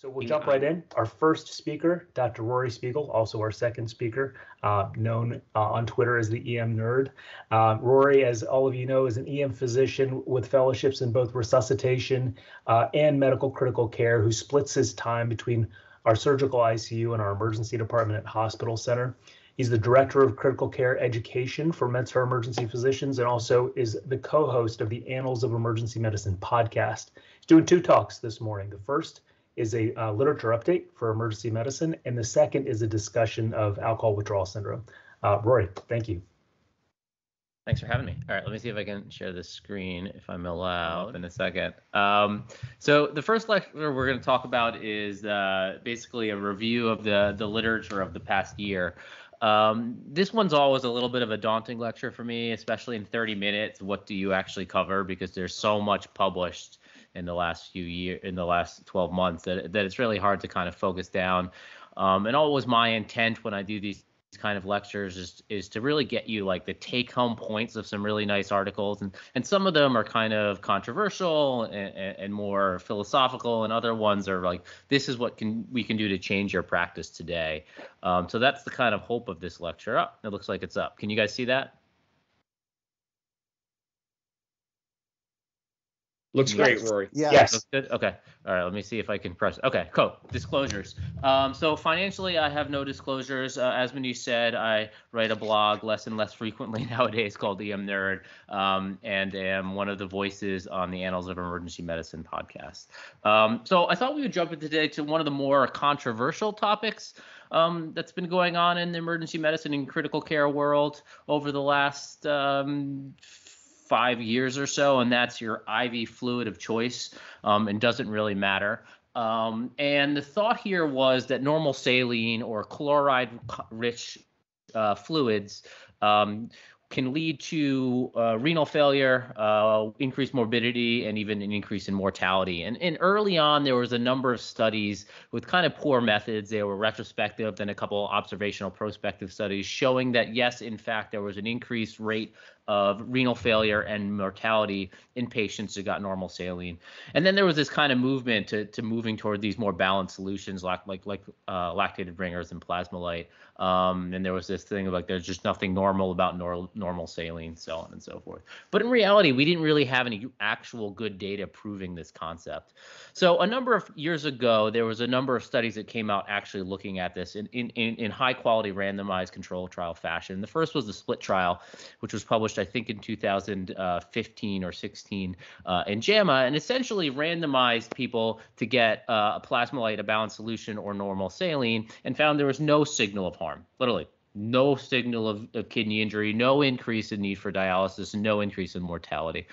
So we'll jump right in. Our first speaker, Dr. Rory Spiegel, also our second speaker, known on Twitter as the EM Nerd. Rory, as all of you know, is an EM physician with fellowships in both resuscitation and medical critical care, who splits his time between our surgical ICU and our emergency department at Hospital Center. He's the director of critical care education for MedStar emergency physicians, and also is the co-host of the Annals of Emergency Medicine podcast. He's doing two talks this morning. The first is a literature update for emergency medicine, and the second is a discussion of alcohol withdrawal syndrome. Rory, thank you. Thanks for having me. All right, let me see if I can share the screen if I'm allowed in a second. So the first lecture we're going to talk about is basically a review of the literature of the past year. This one's always a little bit of a daunting lecture for me, especially in 30 minutes. What do you actually cover? Because there's so much published in the last few years, in the last 12 months, that it's really hard to kind of focus down. And always my intent when I do these kind of lectures is to really get you like the take-home points of some really nice articles, and some of them are kind of controversial and more philosophical, and other ones are like, this is what we can do to change your practice today. So that's the kind of hope of this lecture. Oh, it looks like it's up. Can you guys see that? Looks great, Rory. Yes. Looks good? Okay. All right. Let me see if I can press. Okay, cool. Disclosures. So financially, I have no disclosures. As Manish said, I write a blog less and less frequently nowadays called EM Nerd, and am one of the voices on the Annals of Emergency Medicine podcast. So I thought we would jump in today to one of the more controversial topics that's been going on in the emergency medicine and critical care world over the last 5 years or so, and that's your IV fluid of choice, and doesn't really matter. And the thought here was that normal saline or chloride-rich fluids can lead to renal failure, increased morbidity, and even an increase in mortality. And early on, there was a number of studies with kind of poor methods. They were retrospective, then a couple observational prospective studies showing that, yes, in fact, there was an increased rate of renal failure and mortality in patients who got normal saline. And then there was this kind of movement to moving toward these more balanced solutions like lactated bringers and plasma-lyte. And there was this thing of like, there's just nothing normal about normal saline, so on and so forth. But in reality, we didn't really have any actual good data proving this concept. So a number of years ago, there was a number of studies that came out actually looking at this in high quality randomized control trial fashion. The first was the SPLIT trial, which was published I think in 2015 or 16 in JAMA, and essentially randomized people to get a plasma-lyte, a balanced solution, or normal saline, and found there was no signal of harm, literally no signal of kidney injury, no increase in need for dialysis, no increase in mortality.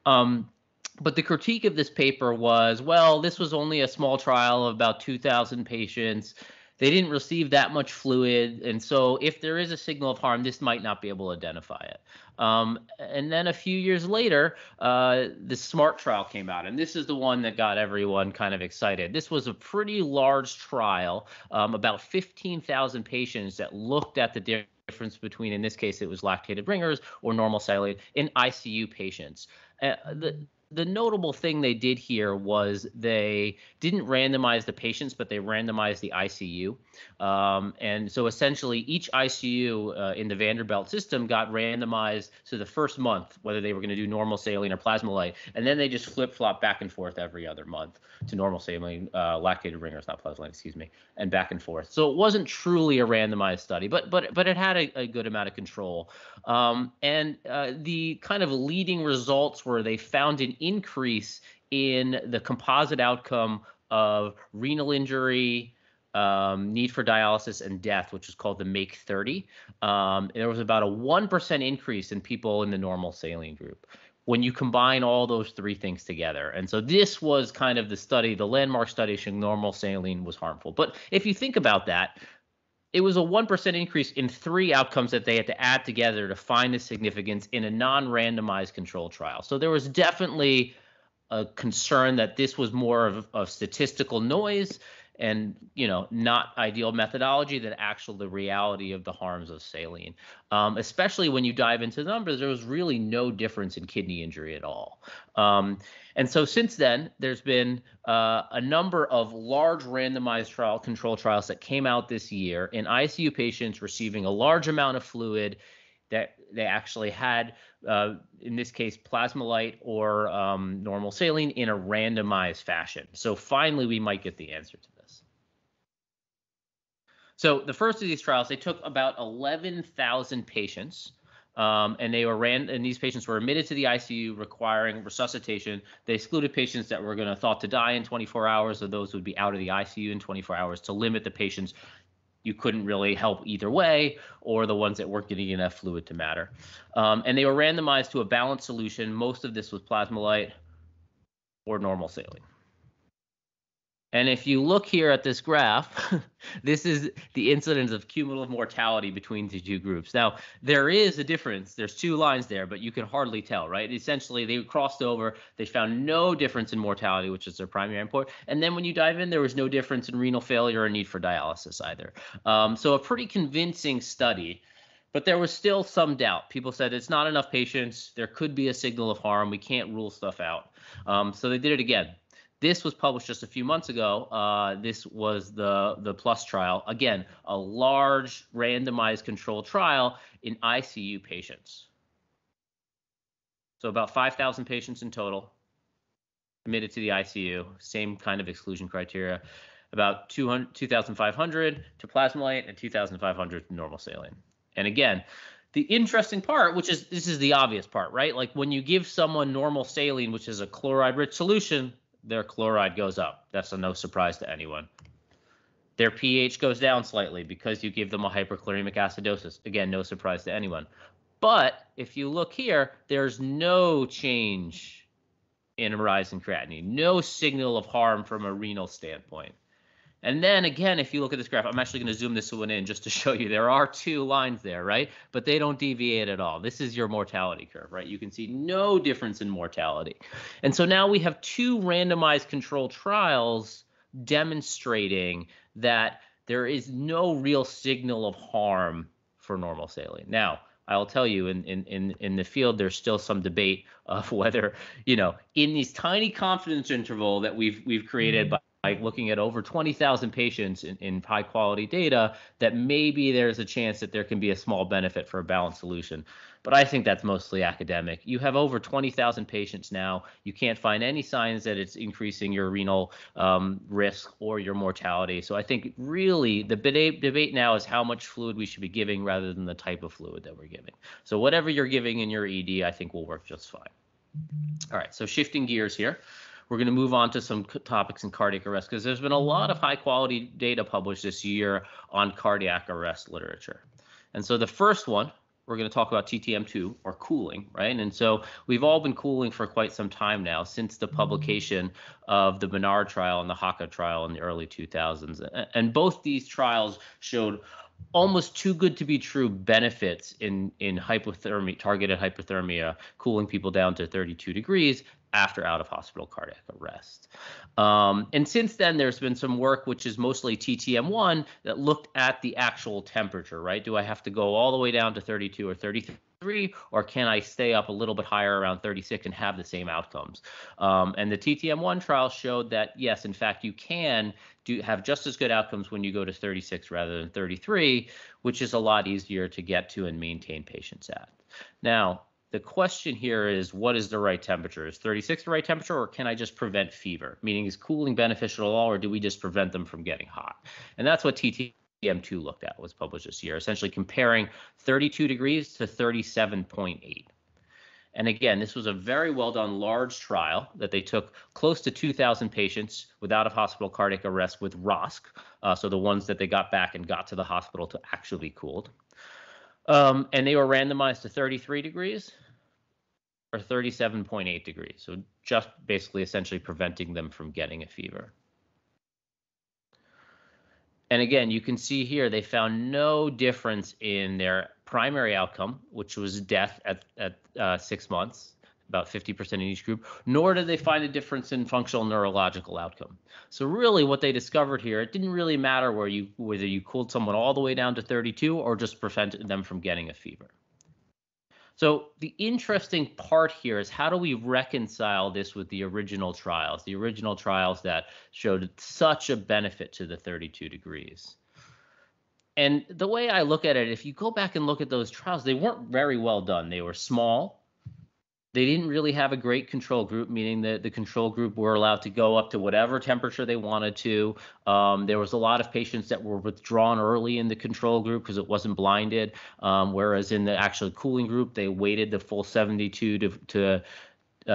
But the critique of this paper was, well, this was only a small trial of about 2,000 patients. They didn't receive that much fluid, and so if there is a signal of harm, this might not be able to identify it. And then a few years later, the SMART trial came out, and this is the one that got everyone kind of excited. This was a pretty large trial, about 15,000 patients that looked at the difference between, in this case, it was lactated bringers or normal saline in ICU patients. The notable thing they did here was they didn't randomize the patients, but they randomized the ICU. And so essentially each ICU in the Vanderbilt system got randomized to the first month, whether they were going to do normal saline or plasma-lyte. And then they just flip-flop back and forth every other month to normal saline, lactated bringers, not plasma-lyte, excuse me, and back and forth. So it wasn't truly a randomized study, but it had a good amount of control. And the kind of leading results were they found an increase in the composite outcome of renal injury, need for dialysis, and death, which is called the MAKE 30. There was about a 1% increase in people in the normal saline group when you combine all those three things together. And so this was kind of the study, the landmark study showing normal saline was harmful. But if you think about that, it was a 1% increase in three outcomes that they had to add together to find the significance in a non-randomized control trial. So there was definitely a concern that this was more of statistical noise, and not ideal methodology than the reality of the harms of saline. Especially when you dive into the numbers, there was really no difference in kidney injury at all. And so since then, there's been a number of large randomized control trials that came out this year in ICU patients receiving a large amount of fluid that they actually had, in this case, Plasmolite or normal saline in a randomized fashion. So finally, we might get the answer to this. So the first of these trials, they took about 11,000 patients, and these patients were admitted to the ICU requiring resuscitation. They excluded patients that were thought to die in 24 hours, or those would be out of the ICU in 24 hours to limit the patients you couldn't really help either way, or the ones that weren't getting enough fluid to matter. And they were randomized to a balanced solution. Most of this was Plasmolite or normal saline. And if you look here at this graph, this is the incidence of cumulative mortality between the two groups. Now, there is a difference. There's two lines there, but you can hardly tell, right? Essentially, they crossed over. They found no difference in mortality, which is their primary endpoint. And then when you dive in, there was no difference in renal failure or need for dialysis either. So a pretty convincing study. But there was still some doubt. People said it's not enough patients. There could be a signal of harm. We can't rule stuff out. So they did it again. This was published just a few months ago. This was the PLUS trial. Again, a large randomized controlled trial in ICU patients. So about 5,000 patients in total admitted to the ICU, same kind of exclusion criteria, about 2,500 to Plasmolite and 2,500 to normal saline. And again, the interesting part, this is the obvious part, right? Like when you give someone normal saline, which is a chloride-rich solution, their chloride goes up. That's no surprise to anyone. Their pH goes down slightly because you give them a hyperchloremic acidosis. Again, no surprise to anyone. But if you look here, there's no change in rise in creatinine, no signal of harm from a renal standpoint. And then again, if you look at this graph, I'm actually going to zoom this one in just to show you there are two lines there, right? But they don't deviate at all. This is your mortality curve, right? You can see no difference in mortality. And so now we have two randomized controlled trials demonstrating that there is no real signal of harm for normal saline. Now, I'll tell you, in the field, there's still some debate of whether, in these tiny confidence interval that we've created by looking at over 20,000 patients in high quality data, that maybe there's a chance that there can be a small benefit for a balanced solution. But I think that's mostly academic. You have over 20,000 patients now. You can't find any signs that it's increasing your renal risk or your mortality. So I think really the debate now is how much fluid we should be giving rather than the type of fluid that we're giving. So whatever you're giving in your ED, I think will work just fine. All right, so shifting gears here. We're going to move on to some topics in cardiac arrest because there's been a lot of high quality data published this year on cardiac arrest literature. And so the first one, we're going to talk about TTM2 or cooling, right? And so we've all been cooling for quite some time now since the publication of the Bernard trial and the Haka trial in the early 2000s. And both these trials showed almost too good to be true benefits in hypothermia, targeted hypothermia, cooling people down to 32 degrees after out-of-hospital cardiac arrest. And since then, there's been some work, which is mostly TTM1, that looked at the actual temperature, right? Do I have to go all the way down to 32 or 33, or can I stay up a little bit higher around 36 and have the same outcomes? And the TTM1 trial showed that, yes, in fact, you can have just as good outcomes when you go to 36 rather than 33, which is a lot easier to get to and maintain patients at. Now, the question here is, what is the right temperature? Is 36 the right temperature, or can I just prevent fever? Meaning, is cooling beneficial at all, or do we just prevent them from getting hot? And that's what TTM2 looked at, was published this year, essentially comparing 32 degrees to 37.8. And again, this was a very well done large trial that they took close to 2,000 patients with out-of-hospital cardiac arrest with ROSC, so the ones that they got back and got to the hospital to actually be cooled. And they were randomized to 33 degrees or 37.8 degrees. So just basically essentially preventing them from getting a fever. And again, you can see here they found no difference in their primary outcome, which was death at 6 months, about 50% in each group, nor did they find a difference in functional neurological outcome. So really what they discovered here, it didn't really matter whether you cooled someone all the way down to 32 or just prevented them from getting a fever. So the interesting part here is, how do we reconcile this with the original trials that showed such a benefit to the 32 degrees? And the way I look at it, if you go back and look at those trials, they weren't very well done. They were small. They didn't really have a great control group, meaning that the control group were allowed to go up to whatever temperature they wanted to. There was a lot of patients that were withdrawn early in the control group because it wasn't blinded, whereas in the actual cooling group, they waited the full 72 to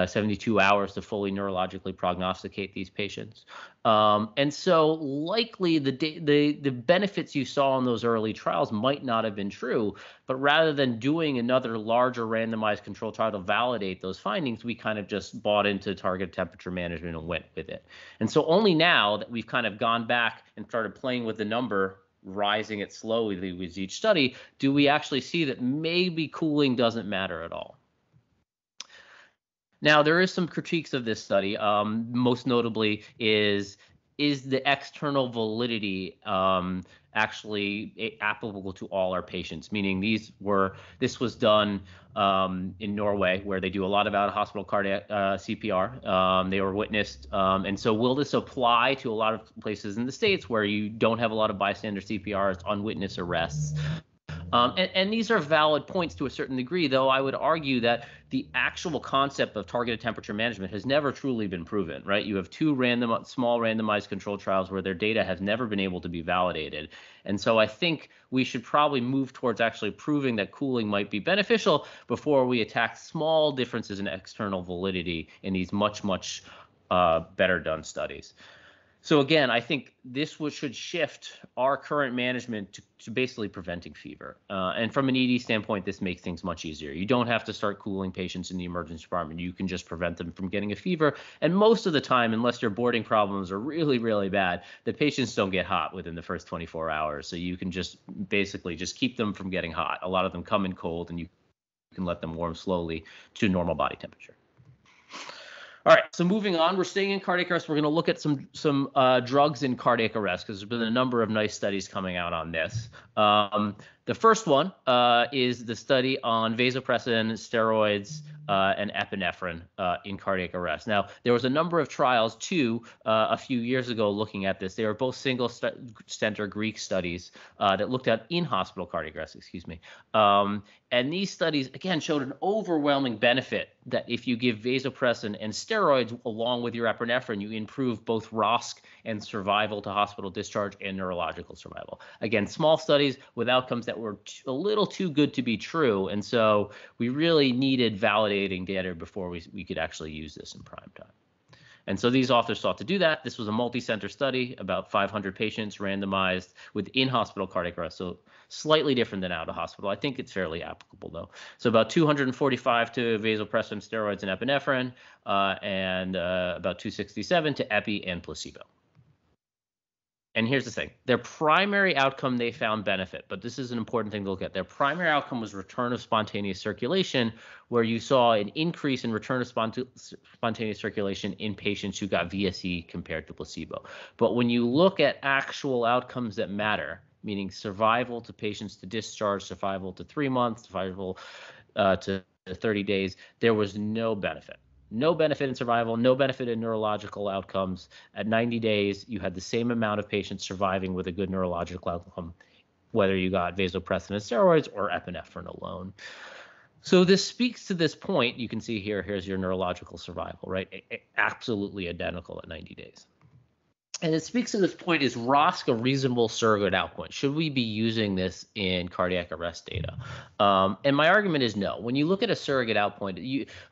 72 hours to fully neurologically prognosticate these patients. And so likely the benefits you saw in those early trials might not have been true, but rather than doing another larger randomized control trial to validate those findings, we kind of just bought into target temperature management and went with it. And so only now that we've kind of gone back and started playing with the number, rising it slowly with each study, do we actually see that maybe cooling doesn't matter at all. Now, there is some critiques of this study. Most notably is the external validity actually applicable to all our patients? Meaning this was done in Norway, where they do a lot of out-of-hospital cardiac CPR. They were witnessed. And so will this apply to a lot of places in the States where you don't have a lot of bystander CPR, it's unwitnessed arrests? And these are valid points to a certain degree, though I would argue that the actual concept of targeted temperature management has never truly been proven, right? You have two small randomized control trials where their data has never been able to be validated. And so I think we should probably move towards actually proving that cooling might be beneficial before we attack small differences in external validity in these much, much better done studies. So again, I think this should shift our current management to basically preventing fever. And from an ED standpoint, this makes things much easier. You don't have to start cooling patients in the emergency department. You can just prevent them from getting a fever. And most of the time, unless your boarding problems are really, really bad, the patients don't get hot within the first 24 hours. So you can just basically just keep them from getting hot. A lot of them come in cold, and you can let them warm slowly to normal body temperature. All right, so moving on, we're staying in cardiac arrest. We're going to look at some drugs in cardiac arrest, because there's been a number of nice studies coming out on this. The first one is the study on vasopressin, steroids, and epinephrine in cardiac arrest. Now, there was a number of trials, too, a few years ago looking at this. They were both single-center Greek studies that looked at in-hospital cardiac arrest, and these studies, again, showed an overwhelming benefit that if you give vasopressin and steroids along with your epinephrine, you improve both ROSC and survival to hospital discharge and neurological survival. Again, small studies with outcomes that were a little too good to be true. And so we really needed validating data before we could actually use this in prime time. And so these authors sought to do that. This was a multi-center study, about 500 patients randomized with in-hospital cardiac arrest, so slightly different than out of hospital. I think it's fairly applicable, though. So about 245 to vasopressin, steroids, and epinephrine, and about 267 to epi and placebo. And here's the thing. Their primary outcome, they found benefit, but this is an important thing to look at. Their primary outcome was return of spontaneous circulation, where you saw an increase in return of spontaneous circulation in patients who got VSE compared to placebo. But when you look at actual outcomes that matter, meaning survival to patients to discharge, survival to 3 months, survival to 30 days, there was no benefit. No benefit in survival, no benefit in neurological outcomes. At 90 days, you had the same amount of patients surviving with a good neurological outcome, whether you got vasopressin and steroids or epinephrine alone. So this speaks to this point. You can see here's your neurological survival, right? Absolutely identical at 90 days. And it speaks to this point, is ROSC a reasonable surrogate outcome? Should we be using this in cardiac arrest data? And my argument is no. When you look at a surrogate outcome,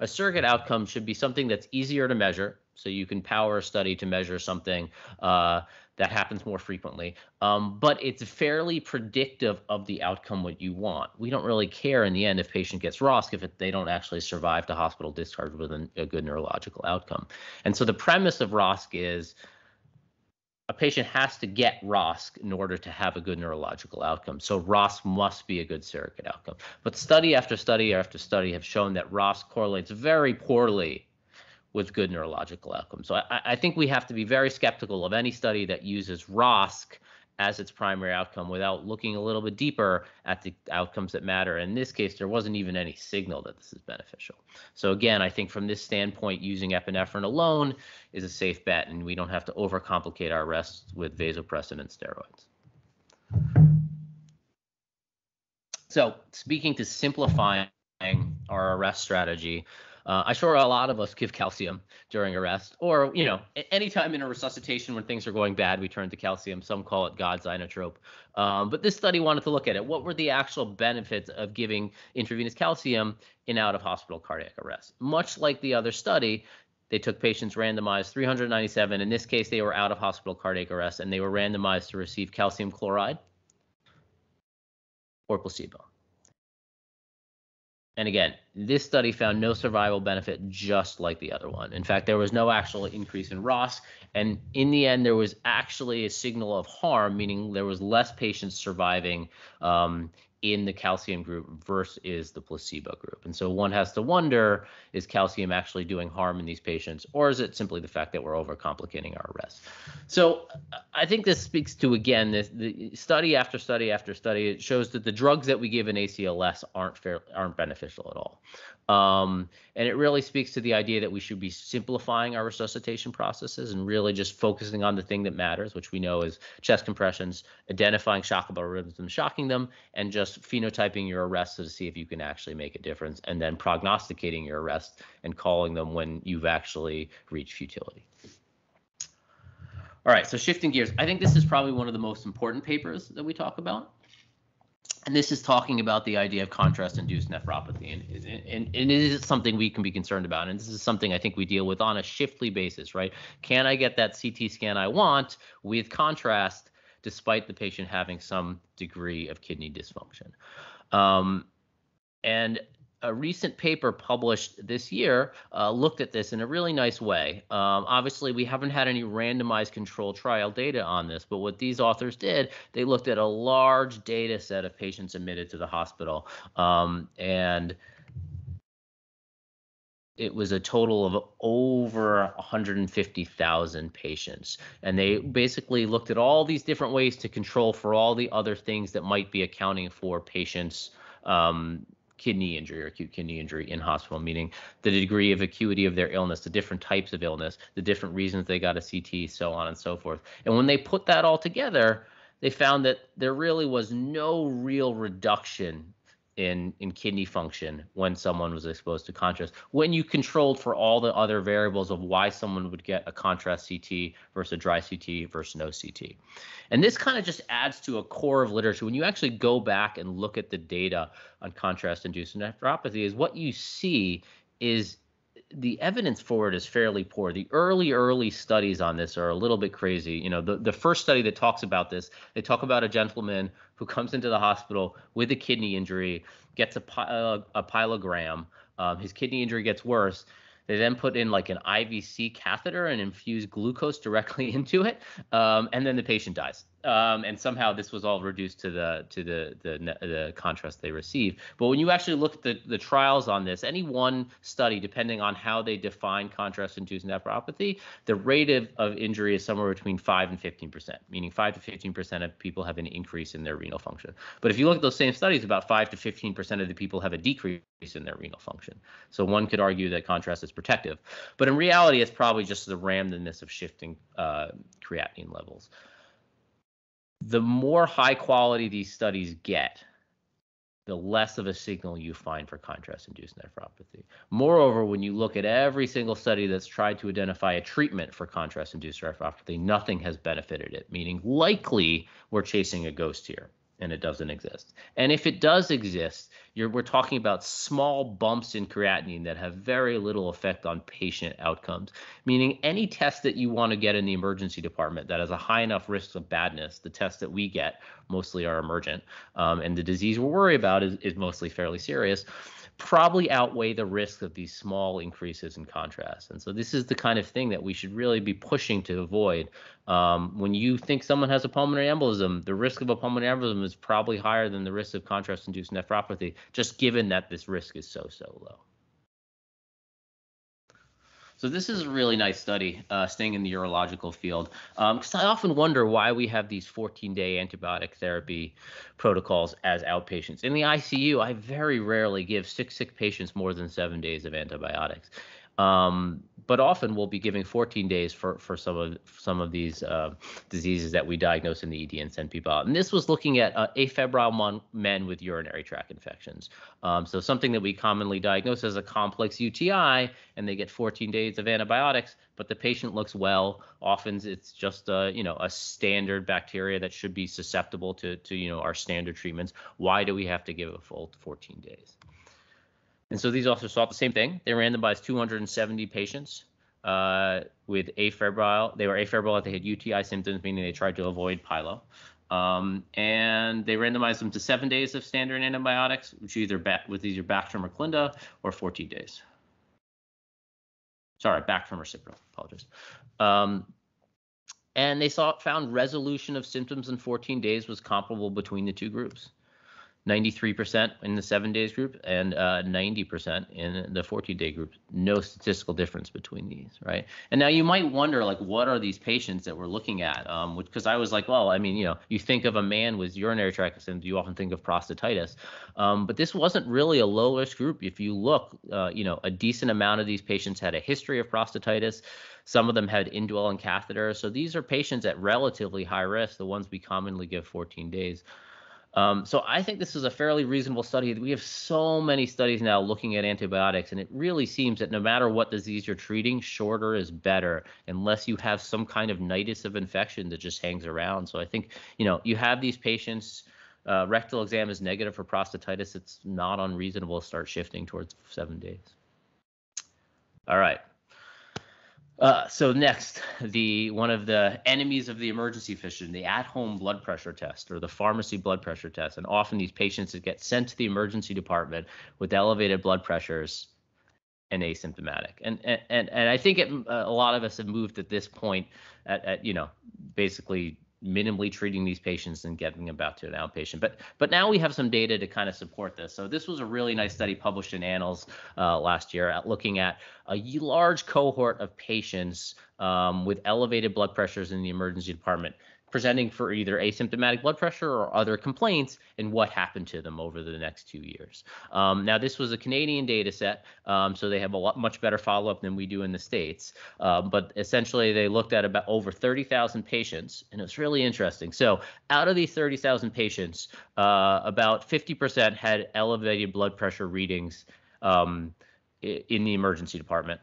a surrogate outcome should be something that's easier to measure. So you can power a study to measure something that happens more frequently. But it's fairly predictive of the outcome what you want. We don't really care in the end if patient gets ROSC if they don't actually survive to hospital discharge with a good neurological outcome. And so the premise of ROSC is a patient has to get ROSC in order to have a good neurological outcome. So ROSC must be a good surrogate outcome. But study after study after study have shown that ROSC correlates very poorly with good neurological outcomes. So I think we have to be very skeptical of any study that uses ROSC as its primary outcome without looking a little bit deeper at the outcomes that matter. In this case, there wasn't even any signal that this is beneficial. So again, I think from this standpoint, using epinephrine alone is a safe bet, and we don't have to overcomplicate our arrests with vasopressin and steroids. So speaking to simplifying our arrest strategy, I'm sure a lot of us give calcium during arrest, or, anytime in a resuscitation when things are going bad, we turn to calcium. Some call it God's inotrope. But this study wanted to look at it. What were the actual benefits of giving intravenous calcium in out-of-hospital cardiac arrest? Much like the other study, they took patients randomized 397. In this case, they were out-of-hospital cardiac arrest, and they were randomized to receive calcium chloride or placebo. And again, this study found no survival benefit, just like the other one. In fact, there was no actual increase in ROSC. And in the end, there was actually a signal of harm, meaning there was less patients surviving in the calcium group versus the placebo group. And so one has to wonder, is calcium actually doing harm in these patients, or is it simply the fact that we're overcomplicating our arrest? So I think this speaks to, again, the study after study after study. It shows that the drugs that we give in ACLS aren't beneficial at all. And it really speaks to the idea that we should be simplifying our resuscitation processes and really just focusing on the thing that matters, which we know is chest compressions, identifying shockable rhythms, shocking them, and just phenotyping your arrests to see if you can actually make a difference, and then prognosticating your arrests and calling them when you've actually reached futility. All right, so shifting gears, I think this is probably one of the most important papers that we talk about. And this is talking about the idea of contrast-induced nephropathy, and it is something we can be concerned about. And this is something I think we deal with on a shiftly basis, right? Can I get that CT scan I want with contrast, despite the patient having some degree of kidney dysfunction? And a recent paper published this year looked at this in a really nice way. Obviously, we haven't had any randomized controlled trial data on this, but what these authors did, they looked at a large data set of patients admitted to the hospital, and it was a total of over 150,000 patients. And they basically looked at all these different ways to control for all the other things that might be accounting for patients' kidney injury or acute kidney injury in hospital, meaning the degree of acuity of their illness, the different types of illness, the different reasons they got a CT, so on and so forth. And when they put that all together, they found that there really was no real reduction in kidney function when someone was exposed to contrast, when you controlled for all the other variables of why someone would get a contrast CT versus a dry CT versus no CT. And this kind of just adds to a core of literature. When you actually go back and look at the data on contrast-induced nephropathy, is what you see is the evidence for it is fairly poor. The early studies on this are a little bit crazy. You know, the first study that talks about this, they talk about a gentleman who comes into the hospital with a kidney injury, gets a pyelogram. His kidney injury gets worse. They then put in like an IVC catheter and infuse glucose directly into it, and then the patient dies. And somehow this was all reduced to the contrast they received. But when you actually look at the trials on this, any one study, depending on how they define contrast-induced nephropathy, the rate of injury is somewhere between 5 and 15%, meaning 5 to 15% of people have an increase in their renal function. But if you look at those same studies, about 5 to 15% of the people have a decrease in their renal function. So one could argue that contrast is protective. But in reality, it's probably just the randomness of shifting creatinine levels. The more high quality these studies get, the less of a signal you find for contrast-induced nephropathy. Moreover, when you look at every single study that's tried to identify a treatment for contrast-induced nephropathy, nothing has benefited it, meaning likely we're chasing a ghost here and it doesn't exist. And if it does exist, we're talking about small bumps in creatinine that have very little effect on patient outcomes, meaning any test that you want to get in the emergency department that has a high enough risk of badness, the tests that we get mostly are emergent, and the disease we're worried about is mostly fairly serious. probably outweigh the risk of these small increases in contrast. And so this is the kind of thing that we should really be pushing to avoid. When you think someone has a pulmonary embolism, the risk of a pulmonary embolism is probably higher than the risk of contrast-induced nephropathy, just given that this risk is so low. So this is a really nice study, staying in the urological field, because I often wonder why we have these 14-day antibiotic therapy protocols as outpatients. In the ICU, I very rarely give sick patients more than 7 days of antibiotics. But often we'll be giving 14 days for some of these diseases that we diagnose in the ED and send people out. And this was looking at afebrile men with urinary tract infections. So something that we commonly diagnose as a complex UTI, and they get 14 days of antibiotics, but the patient looks well. Often it's just a standard bacteria that should be susceptible to our standard treatments. Why do we have to give a full 14 days? And so these authors saw the same thing. They randomized 270 patients with afebrile. They were afebrile if they had UTI symptoms, meaning they tried to avoid pyelo. And they randomized them to 7 days of standard antibiotics, which either Bactrim or Clinda, or 14 days. Sorry, Bactrim or Cipro. Apologies. And they found resolution of symptoms in 14 days was comparable between the two groups. 93% in the 7 days group and 90% in the 14-day group. No statistical difference between these, right? And now you might wonder, like, what are these patients that we're looking at? Because I was like, well, I mean, you think of a man with urinary tract symptoms, you often think of prostatitis, but this wasn't really a low-risk group. If you look, a decent amount of these patients had a history of prostatitis. Some of them had indwelling catheters. So these are patients at relatively high risk, the ones we commonly give 14 days. So I think this is a fairly reasonable study. We have so many studies now looking at antibiotics, and it really seems that no matter what disease you're treating, shorter is better, unless you have some kind of nidus of infection that just hangs around. So I think, you have these patients, rectal exam is negative for prostatitis. It's not unreasonable to start shifting towards 7 days. All right. So next, one of the enemies of the emergency physician, the at-home blood pressure test or the pharmacy blood pressure test. And often these patients get sent to the emergency department with elevated blood pressures and asymptomatic. And I think a lot of us have moved at this point at basically minimally treating these patients and getting them back to an outpatient. But now we have some data to kind of support this. So this was a really nice study published in Annals last year looking at a large cohort of patients with elevated blood pressures in the emergency department, presenting for either asymptomatic blood pressure or other complaints, and what happened to them over the next 2 years. Now, this was a Canadian data set, so they have much better follow-up than we do in the States. But essentially, they looked at about over 30,000 patients, and it was really interesting. So out of these 30,000 patients, about 50% had elevated blood pressure readings in the emergency department.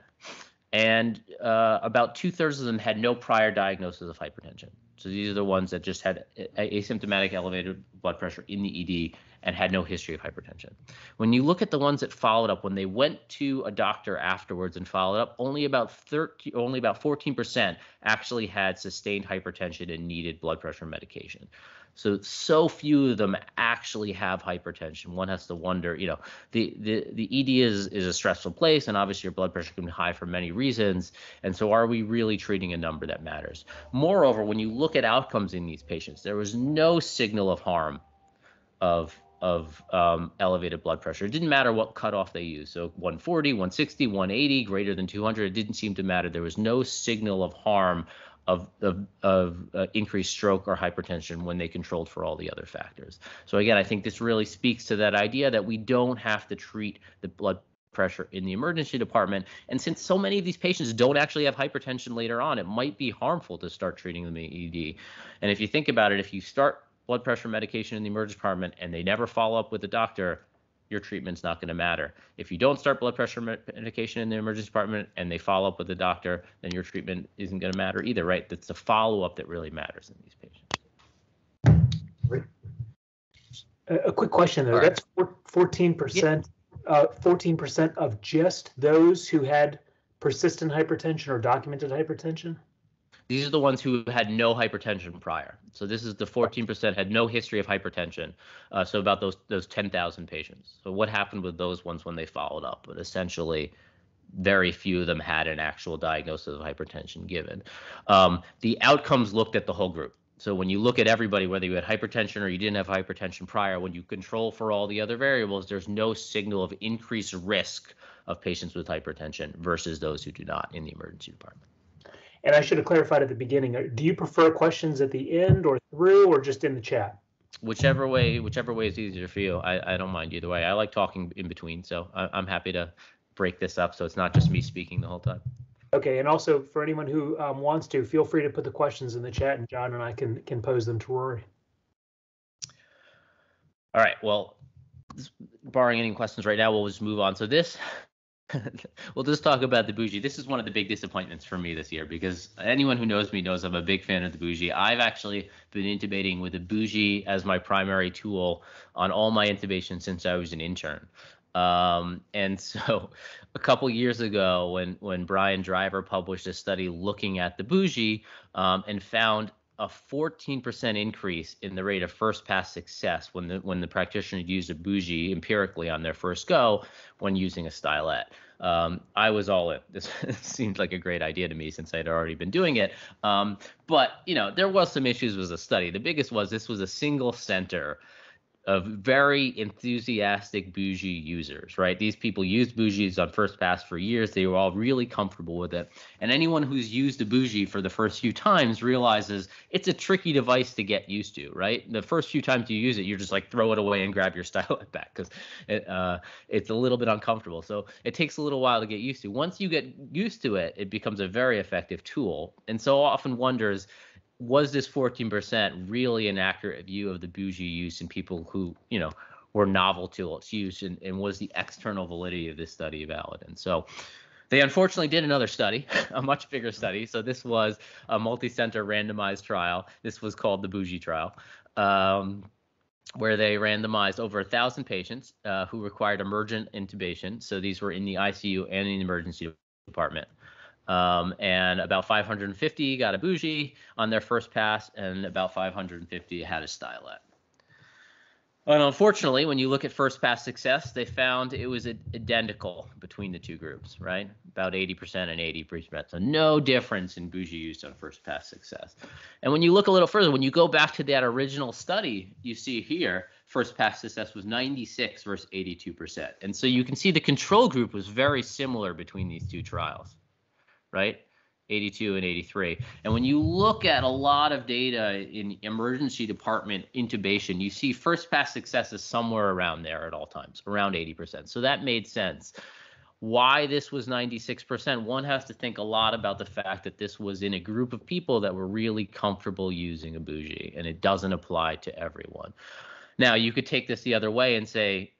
And about 2/3 of them had no prior diagnosis of hypertension. So these are the ones that just had asymptomatic elevated blood pressure in the ED and had no history of hypertension. When you look at the ones that followed up, when they went to a doctor afterwards and followed up, only about 14% actually had sustained hypertension and needed blood pressure medication. So few of them actually have hypertension. One has to wonder, the ED is a stressful place, and obviously your blood pressure can be high for many reasons. And so are we really treating a number that matters? Moreover, when you look at outcomes in these patients, there was no signal of harm of elevated blood pressure. It didn't matter what cutoff they used. So 140, 160, 180, greater than 200, it didn't seem to matter. There was no signal of harm of increased stroke or hypertension when they controlled for all the other factors. So again, I think this really speaks to that idea that we don't have to treat the blood pressure in the emergency department. And since so many of these patients don't actually have hypertension later on, it might be harmful to start treating them in ED. And if you think about it, if you start blood pressure medication in the emergency department and they never follow up with the doctor, your treatment's not going to matter. If you don't start blood pressure medication in the emergency department and they follow up with the doctor, then your treatment isn't going to matter either, right? It's the follow-up that really matters in these patients. Great. A quick question there. Right. That's 14%. 14% of just those who had persistent hypertension or documented hypertension? These are the ones who had no hypertension prior. So this is the 14% had no history of hypertension. So about those 10,000 patients. So what happened with those ones when they followed up? But essentially, very few of them had an actual diagnosis of hypertension given. The outcomes looked at the whole group. So when you look at everybody, whether you had hypertension or you didn't have hypertension prior, when you control for all the other variables, there's no signal of increased risk of patients with hypertension versus those who do not in the emergency department. And I should have clarified at the beginning, do you prefer questions at the end or through or just in the chat? Whichever way is easier for you. I don't mind either way. I like talking in between, so I'm happy to break this up so it's not just me speaking the whole time. Okay, and also for anyone who wants to, feel free to put the questions in the chat, and John and I can pose them to Rory. All right, well, barring any questions right now, we'll just move on. So this, we'll just talk about the Bougie. This is one of the big disappointments for me this year because anyone who knows me knows I'm a big fan of the Bougie. I've actually been intubating with the Bougie as my primary tool on all my intubations since I was an intern. And so a couple years ago when Brian Driver published a study looking at the Bougie and found a 14% increase in the rate of first pass success when the practitioner used a Bougie empirically on their first go when using a stylet. I was all in. This seemed like a great idea to me since I'd already been doing it. But there was some issues with the study. The biggest was this was a single center of very enthusiastic Bougie users, right? These people used Bougies on first pass for years. They were all really comfortable with it. And anyone who's used a Bougie for the first few times realizes it's a tricky device to get used to, right? The first few times you use it, you're just like throw it away and grab your stylet back because it's a little bit uncomfortable. So it takes a little while to get used to. Once you get used to it, it becomes a very effective tool. And so often wonders, was this 14% really an accurate view of the Bougie use in people who, were novel to its use, and was the external validity of this study valid? And so they unfortunately did another study, a much bigger study. So this was a multi-center randomized trial. This was called the Bougie trial, where they randomized over 1,000 patients who required emergent intubation. So these were in the ICU and in the emergency department. And about 550 got a Bougie on their first pass, and about 550 had a stylet. And unfortunately, when you look at first pass success, they found it was identical between the two groups, right? About 80% and 80%. So no difference in Bougie use on first pass success. And when you look a little further, when you go back to that original study, you see here, first pass success was 96 versus 82%. And so you can see the control group was very similar between these two trials, right? 82 and 83. And when you look at a lot of data in emergency department intubation, you see first pass success is somewhere around there at all times, around 80%. So that made sense. Why this was 96%, one has to think a lot about the fact that this was in a group of people that were really comfortable using a Bougie, and it doesn't apply to everyone. Now, you could take this the other way and say,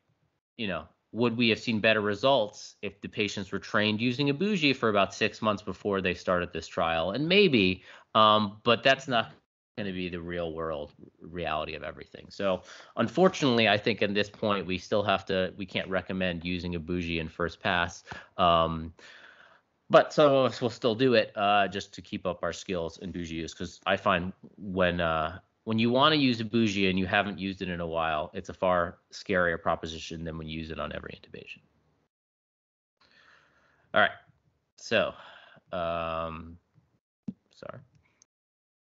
would we have seen better results if the patients were trained using a Bougie for about 6 months before they started this trial? And maybe, but that's not going to be the real world reality of everything. So unfortunately, I think at this point, we can't recommend using a Bougie in first pass. But some of us will still do it just to keep up our skills in Bougie use, because I find when you want to use a Bougie and you haven't used it in a while, it's a far scarier proposition than when you use it on every intubation. All right, so sorry.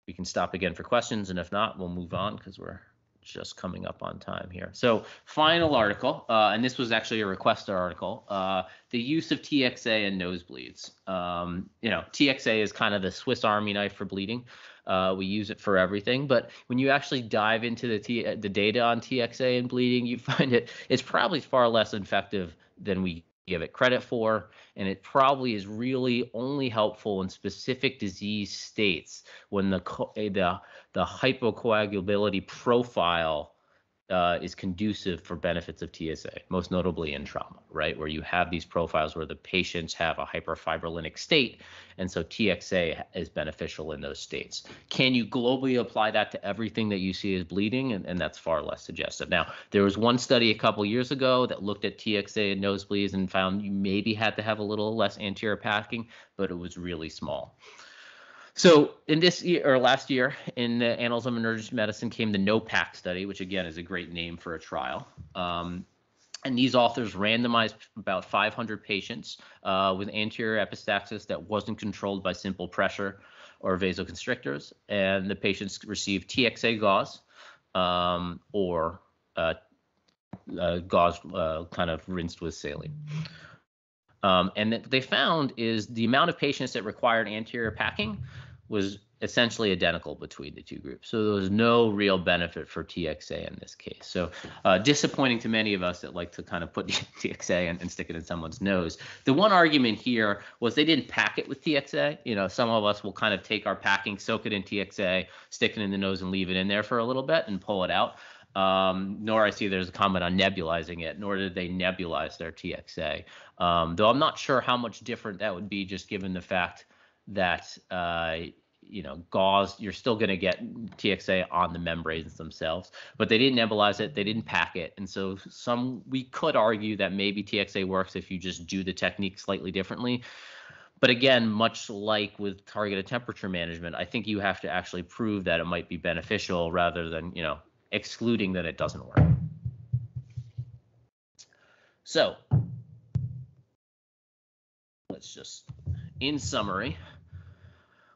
We can stop again for questions, and if not, we'll move on because we're just coming up on time here. So final article, and this was actually a requested article, the use of TXA in nosebleeds. TXA is kind of the Swiss Army knife for bleeding. We use it for everything, but when you actually dive into the data on TXA and bleeding, you find it's probably far less effective than we give it credit for, and it probably is really only helpful in specific disease states when the hypocoagulability profile is conducive for benefits of TSA, most notably in trauma, right? Where you have these profiles where the patients have a hyperfibrillinic state, and so TXA is beneficial in those states. Can you globally apply that to everything that you see as bleeding? And that's far less suggestive. Now, there was one study a couple years ago that looked at TXA and nosebleeds and found you maybe had to have a little less anterior packing, but it was really small. So in this year or last year in the Annals of Emergency Medicine came the NOPAC study, which again is a great name for a trial. And these authors randomized about 500 patients with anterior epistaxis that wasn't controlled by simple pressure or vasoconstrictors, and the patients received TXA gauze or gauze kind of rinsed with saline. And what they found is the amount of patients that required anterior packing was essentially identical between the two groups. So there was no real benefit for TXA in this case. So disappointing to many of us that like to kind of put TXA and stick it in someone's nose. The one argument here was they didn't pack it with TXA. You know, some of us will kind of take our packing, soak it in TXA, stick it in the nose and leave it in there for a little bit and pull it out. Nor I see there's a comment on nebulizing it, nor did they nebulize their TXA. Though I'm not sure how much different that would be just given the fact that you know, gauze, you're still going to get TXA on the membranes themselves, but they didn't nebulize it, they didn't pack it. And so we could argue that maybe TXA works if you just do the technique slightly differently. But again, much like with targeted temperature management, I think you have to actually prove that it might be beneficial rather than, you know, excluding that it doesn't work. So let's just, in summary,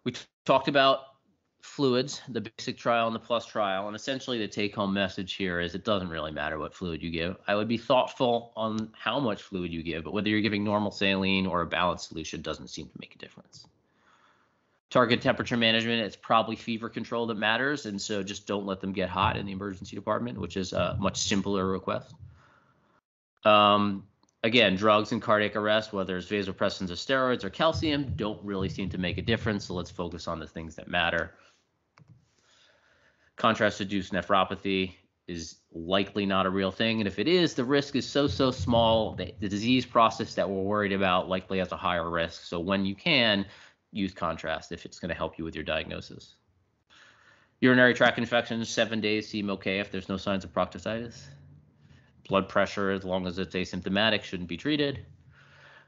we talked about fluids, the basic trial and the plus trial, and essentially the take-home message here is it doesn't really matter what fluid you give. I would be thoughtful on how much fluid you give, but whether you're giving normal saline or a balanced solution doesn't seem to make a difference. Target temperature management, it's probably fever control that matters, and so just don't let them get hot in the emergency department, which is a much simpler request. Again, drugs and cardiac arrest, whether it's vasopressors or steroids or calcium, don't really seem to make a difference, so let's focus on the things that matter. Contrast-induced nephropathy is likely not a real thing, and if it is, the risk is so small. The disease process that we're worried about likely has a higher risk, so when you can, use contrast if it's going to help you with your diagnosis. Urinary tract infections, 7 days seem okay if there's no signs of proctitis. Blood pressure, as long as it's asymptomatic, shouldn't be treated.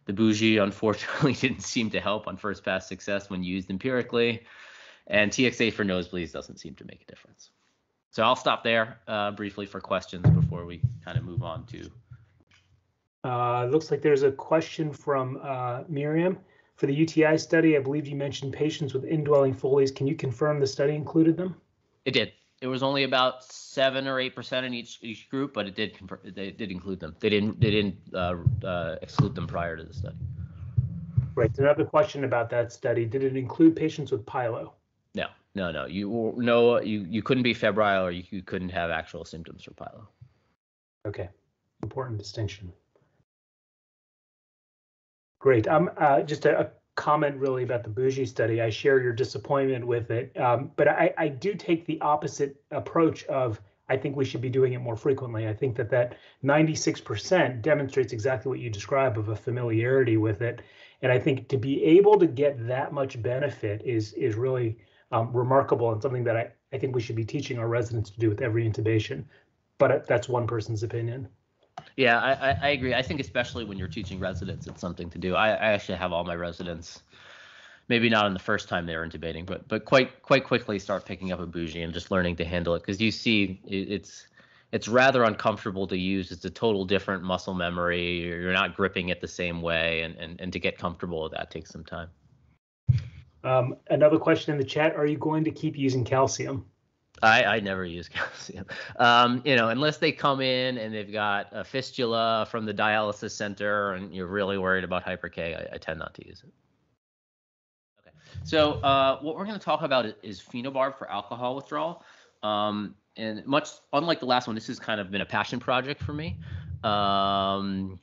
The Bougie, unfortunately, didn't seem to help on first pass success when used empirically. And TXA for nosebleeds doesn't seem to make a difference. So I'll stop there briefly for questions before we kind of move on to. Looks like there's a question from Miriam. For the UTI study, I believe you mentioned patients with indwelling Foleys. Can you confirm the study included them? It did. It was only about 7 or 8% in each group, but they did include them. They didn't exclude them prior to the study. Right. Another question about that study: did it include patients with pyelo? No. You couldn't be febrile or you couldn't have actual symptoms for pyelo. Okay, important distinction. Great. Just a comment really about the Bougie study. I share your disappointment with it, but I do take the opposite approach of I think we should be doing it more frequently. I think that 96% demonstrates exactly what you describe of a familiarity with it. And I think to be able to get that much benefit is really remarkable and something that I think we should be teaching our residents to do with every intubation. But that's one person's opinion. Yeah, I agree. I think especially when you're teaching residents, it's something to do. I actually have all my residents, maybe not on the first time they're intubating, but quite quickly start picking up a Bougie and just learning to handle it, because you see it's rather uncomfortable to use. It's a total different muscle memory. You're not gripping it the same way, and to get comfortable with that takes some time. Another question in the chat: are you going to keep using calcium? I never use calcium, unless they come in and they've got a fistula from the dialysis center and you're really worried about hyper-K. I tend not to use it. Okay, so what we're going to talk about is phenobarb for alcohol withdrawal. And much unlike the last one, this has kind of been a passion project for me. And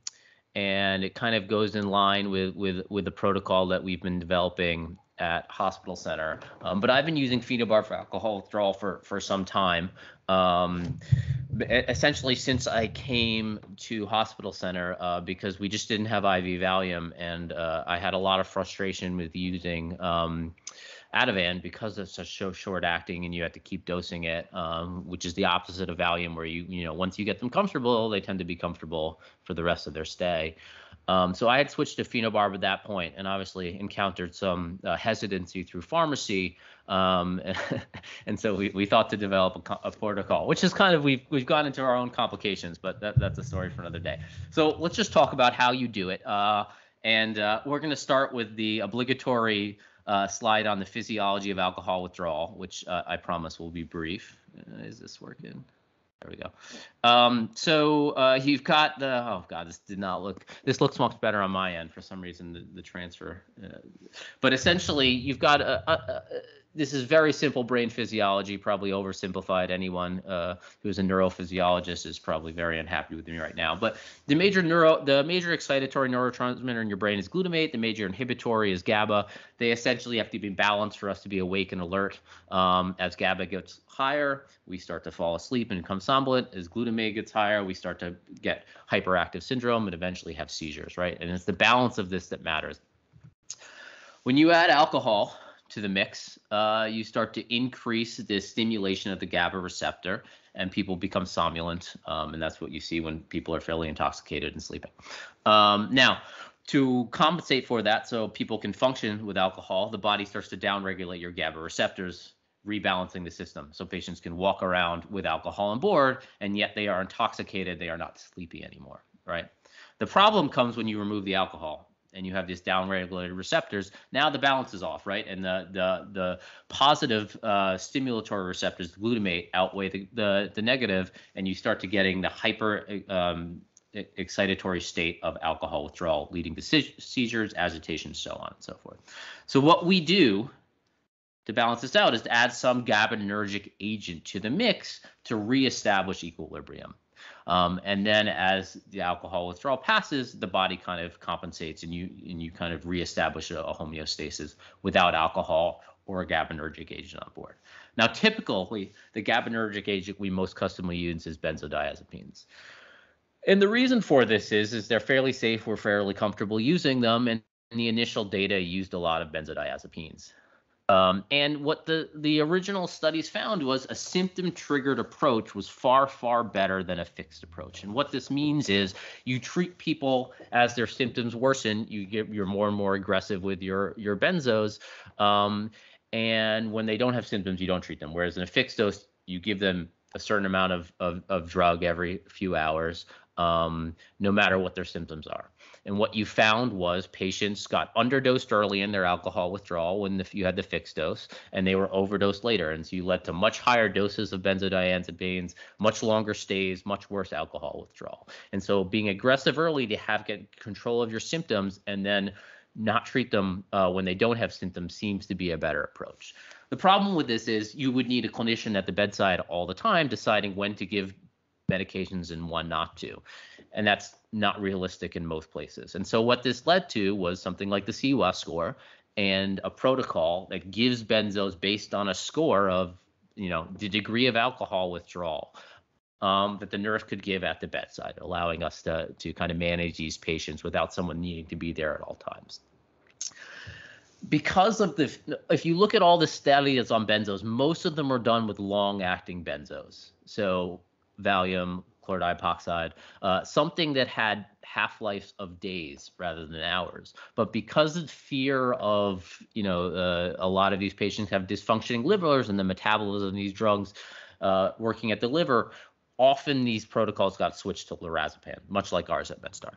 it kind of goes in line with the protocol that we've been developing at Hospital Center, but I've been using phenobarb for alcohol withdrawal for some time, essentially since I came to Hospital Center, because we just didn't have IV Valium, and I had a lot of frustration with using Ativan, because it's such so short acting and you have to keep dosing it, which is the opposite of Valium, where once you get them comfortable, they tend to be comfortable for the rest of their stay. So I had switched to phenobarb at that point, and obviously encountered some hesitancy through pharmacy, and so we thought to develop a protocol, which is kind of we've gone into our own complications, but that's a story for another day. So let's just talk about how you do it, and we're going to start with the obligatory slide on the physiology of alcohol withdrawal, which I promise will be brief. Is this working? There we go. So you've got the, oh God, this looks much better on my end for some reason, the transfer. But essentially you've got this is very simple brain physiology, probably oversimplified. Anyone who's a neurophysiologist is probably very unhappy with me right now. But the major excitatory neurotransmitter in your brain is glutamate. The major inhibitory is GABA. They essentially have to be balanced for us to be awake and alert. As GABA gets higher, we start to fall asleep and become somnolent. As glutamate gets higher, we start to get hyperactive syndrome and eventually have seizures, right? And it's the balance of this that matters. When you add alcohol to the mix, you start to increase the stimulation of the GABA receptor, and people become somnolent, and that's what you see when people are fairly intoxicated and sleeping. Now, to compensate for that, so people can function with alcohol, the body starts to downregulate your GABA receptors, rebalancing the system, so patients can walk around with alcohol on board, and yet they are intoxicated, they are not sleepy anymore, right? The problem comes when you remove the alcohol and you have these downregulated receptors. Now the balance is off, right? And the positive stimulatory receptors, the glutamate, outweigh the negative, and you start to getting the hyper excitatory state of alcohol withdrawal, leading to seizures, agitation, so on and so forth. So what we do to balance this out is to add some GABAergic agent to the mix to reestablish equilibrium. And then as the alcohol withdrawal passes, the body kind of compensates, and you kind of reestablish a homeostasis without alcohol or a GABAergic agent on board. Now, typically, the GABAergic agent we most customly use is benzodiazepines. And the reason for this is they're fairly safe, we're fairly comfortable using them, and the initial data used a lot of benzodiazepines. And what the original studies found was a symptom-triggered approach was far, far better than a fixed approach. And what this means is you treat people as their symptoms worsen, you're more and more aggressive with your benzos, and when they don't have symptoms, you don't treat them. Whereas in a fixed dose, you give them a certain amount of drug every few hours, no matter what their symptoms are. And what you found was patients got underdosed early in their alcohol withdrawal when you had the fixed dose, and they were overdosed later. And so you led to much higher doses of benzodiazepines, much longer stays, much worse alcohol withdrawal. And so being aggressive early to get control of your symptoms and then not treat them when they don't have symptoms seems to be a better approach. The problem with this is you would need a clinician at the bedside all the time deciding when to give medications and when not to. And that's not realistic in most places. And so what this led to was something like the CWAS score and a protocol that gives benzos based on a score of, the degree of alcohol withdrawal that the nurse could give at the bedside, allowing us to kind of manage these patients without someone needing to be there at all times. Because of if you look at all the studies on benzos, most of them are done with long-acting benzos. So Valium, chloride epoxide, something that had half-lives of days rather than hours. But because of fear of, a lot of these patients have dysfunctioning livers and the metabolism of these drugs working at the liver, often these protocols got switched to lorazepam, much like ours at MedStar.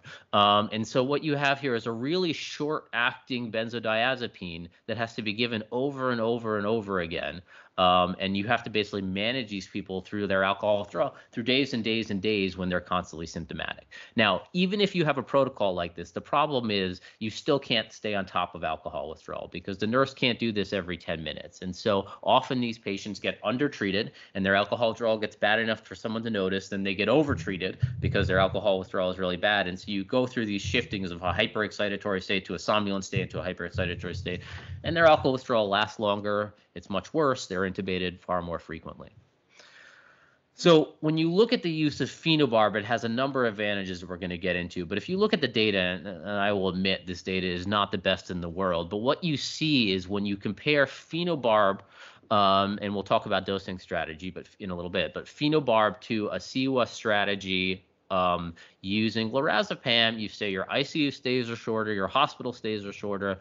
And so what you have here is a really short-acting benzodiazepine that has to be given over and over and over again. And you have to basically manage these people through their alcohol withdrawal through days and days and days when they're constantly symptomatic. Now, even if you have a protocol like this, the problem is you still can't stay on top of alcohol withdrawal because the nurse can't do this every 10 minutes. And so often these patients get undertreated and their alcohol withdrawal gets bad enough for someone to notice, then they get overtreated because their alcohol withdrawal is really bad. And so you go through these shiftings of a hyperexcitatory state to a somnolent state to a hyperexcitatory state, and their alcohol withdrawal lasts longer. It's much worse. They're intubated far more frequently. So when you look at the use of phenobarb, it has a number of advantages that we're going to get into. But if you look at the data, and I will admit this data is not the best in the world, but what you see is when you compare phenobarb, and we'll talk about dosing strategy, but in a little bit, but phenobarb to a CWAS strategy using lorazepam, you say your ICU stays are shorter, your hospital stays are shorter,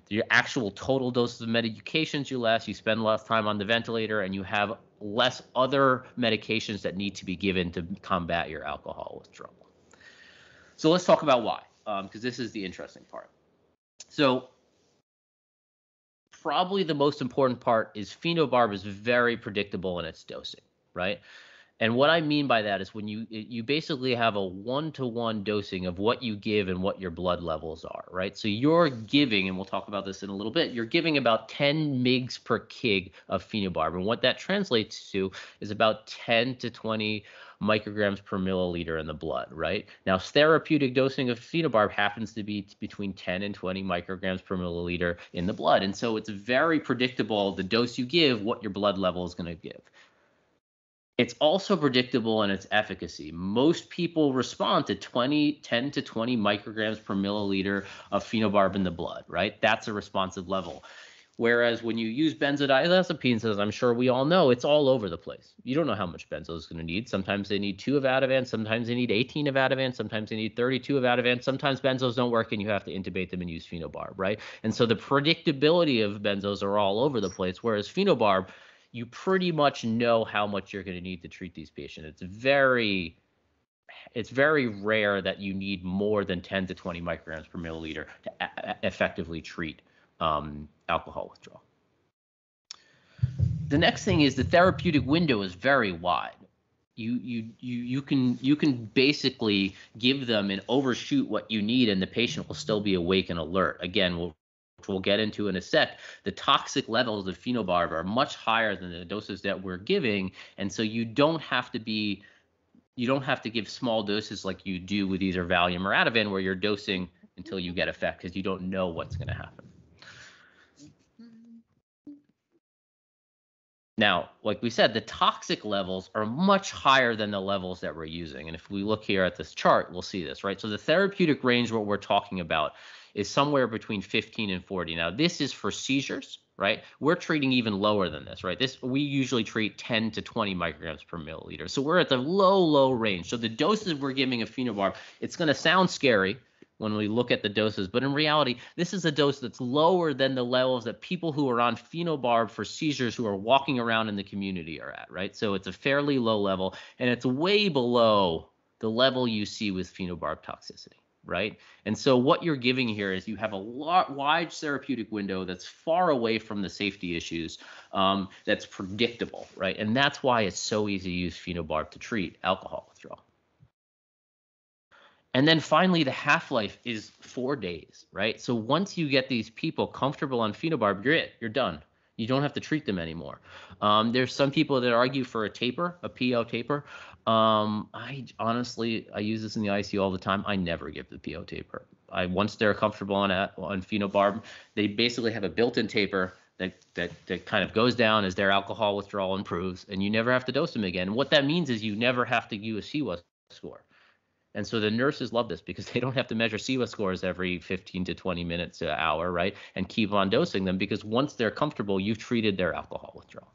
your actual total doses of medications you less, you spend less time on the ventilator, and you have less other medications that need to be given to combat your alcohol withdrawal. So let's talk about why, because this is the interesting part. So probably the most important part is phenobarb is very predictable in its dosing, right? And what I mean by that is when you basically have a 1-to-1 dosing of what you give and what your blood levels are, right? So you're giving, and we'll talk about this in a little bit, you're giving about 10 mg per kg of phenobarb. And what that translates to is about 10 to 20 micrograms per milliliter in the blood, right? Now, therapeutic dosing of phenobarb happens to be between 10 and 20 micrograms per milliliter in the blood. And so it's very predictable, the dose you give, what your blood level is going to give. It's also predictable in its efficacy. Most people respond to 10 to 20 micrograms per milliliter of phenobarb in the blood, right? That's a responsive level. Whereas when you use benzodiazepines, as I'm sure we all know, it's all over the place. You don't know how much benzo is going to need. Sometimes they need 2 of Ativan, sometimes they need 18 of Ativan, sometimes they need 32 of Ativan. Sometimes benzos don't work and you have to intubate them and use phenobarb, right? And so the predictability of benzos are all over the place, whereas phenobarb, you pretty much know how much you're going to need to treat these patients. It's very rare that you need more than 10 to 20 micrograms per milliliter to effectively treat alcohol withdrawal. The next thing is the therapeutic window is very wide. You can basically give them and overshoot what you need, and the patient will still be awake and alert. Again, which we'll get into in a sec, the toxic levels of phenobarb are much higher than the doses that we're giving, and so you don't have to give small doses like you do with either Valium or Ativan, where you're dosing until you get effect because you don't know what's going to happen. Now, like we said, the toxic levels are much higher than the levels that we're using. And if we look here at this chart, we'll see this, right? So the therapeutic range, what we're talking about, is somewhere between 15 and 40. Now, this is for seizures, right? We're treating even lower than this, right? We usually treat 10 to 20 micrograms per milliliter. So we're at the low range. So the doses we're giving of phenobarb, it's going to sound scary when we look at the doses, but in reality, this is a dose that's lower than the levels that people who are on phenobarb for seizures who are walking around in the community are at, right? So it's a fairly low level, and it's way below the level you see with phenobarb toxicity, right? And so what you're giving here is you have a wide therapeutic window that's far away from the safety issues, that's predictable, right? And that's why it's so easy to use phenobarb to treat alcohol withdrawal. And then finally, the half-life is 4 days, right? So once you get these people comfortable on phenobarb, you're done. You don't have to treat them anymore. There's some people that argue for a taper, a PO taper. I use this in the ICU all the time. I never give the PO taper. Once they're comfortable on phenobarb, they basically have a built-in taper that kind of goes down as their alcohol withdrawal improves, and you never have to dose them again. And what that means is you never have to do a CWAS score. And so the nurses love this because they don't have to measure CWAS scores every 15 to 20 minutes to an hour, right? And keep on dosing them because once they're comfortable, you've treated their alcohol withdrawal.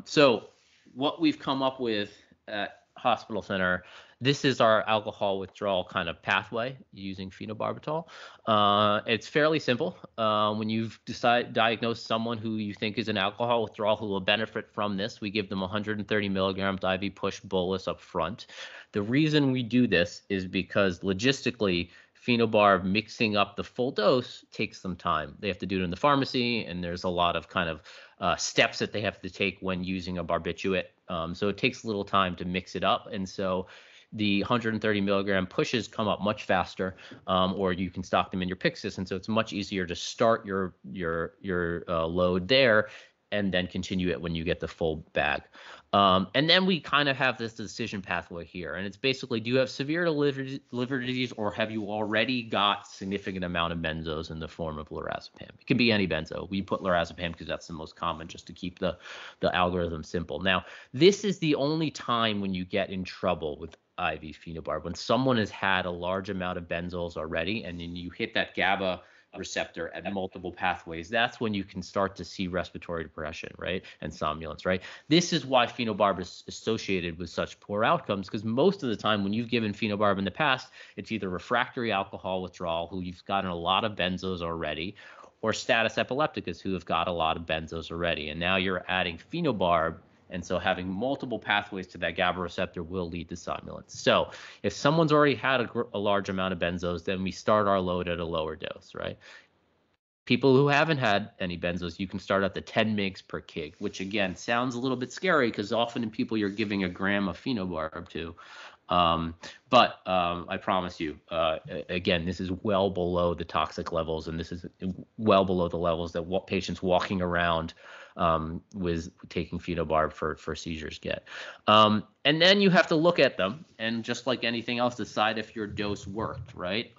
So what we've come up with at Hospital Center, this is our alcohol withdrawal kind of pathway using phenobarbital. It's fairly simple. When you've diagnosed someone who you think is an alcohol withdrawal who will benefit from this, we give them 130 milligrams IV push bolus up front. The reason we do this is because logistically, phenobarb mixing up the full dose takes some time. They have to do it in the pharmacy, and there's a lot of kind of steps that they have to take when using a barbiturate. So it takes a little time to mix it up. And so the 130 milligram pushes come up much faster, or you can stock them in your Pyxis. And so it's much easier to start your load there and then continue it when you get the full bag. And then we kind of have this decision pathway here. And it's basically, do you have severe liver disease, or have you already got significant amount of benzos in the form of lorazepam? It can be any benzo. We put lorazepam because that's the most common, just to keep the algorithm simple. Now, this is the only time when you get in trouble with IV phenobarb, when someone has had a large amount of benzos already, and then you hit that GABA receptor at multiple pathways. That's when you can start to see respiratory depression, right, and somnolence, right? This is why phenobarb is associated with such poor outcomes, because most of the time when you've given phenobarb in the past, it's either refractory alcohol withdrawal, who you've gotten a lot of benzos already, or status epilepticus, who have got a lot of benzos already. And now you're adding phenobarb, and so having multiple pathways to that GABA receptor will lead to somnolence. So if someone's already had a large amount of benzos, then we start our load at a lower dose, right? People who haven't had any benzos, you can start at the 10 mg per kg, which again sounds a little bit scary because often in people you're giving a gram of phenobarb to. But I promise you, again, this is well below the toxic levels, and this is well below the levels that patients walking around with taking phenobarb for seizures get. And then you have to look at them, and just like anything else, decide if your dose worked, right?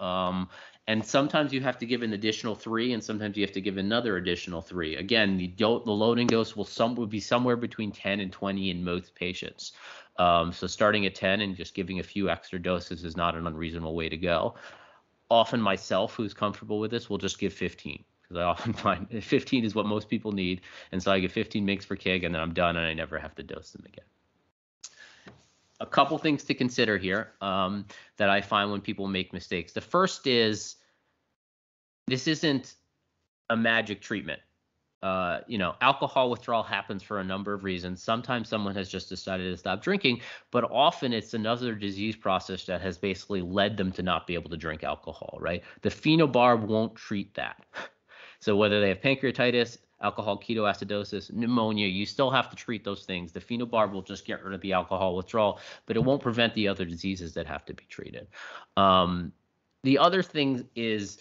And sometimes you have to give an additional 3, and sometimes you have to give another additional 3. Again, the loading dose will be somewhere between 10 and 20 in most patients. So starting at 10 and just giving a few extra doses is not an unreasonable way to go. Often myself, who's comfortable with this, will just give 15, because I often find 15 is what most people need. And so I give 15 mg per kg, and then I'm done, and I never have to dose them again. A couple things to consider here that I find when people make mistakes. The first is, this isn't a magic treatment. Alcohol withdrawal happens for a number of reasons. Sometimes someone has just decided to stop drinking, but often it's another disease process that has basically led them to not be able to drink alcohol, right? The phenobarb won't treat that. So whether they have pancreatitis, alcohol ketoacidosis, pneumonia, you still have to treat those things. The phenobarb will just get rid of the alcohol withdrawal, but it won't prevent the other diseases that have to be treated. The other thing is,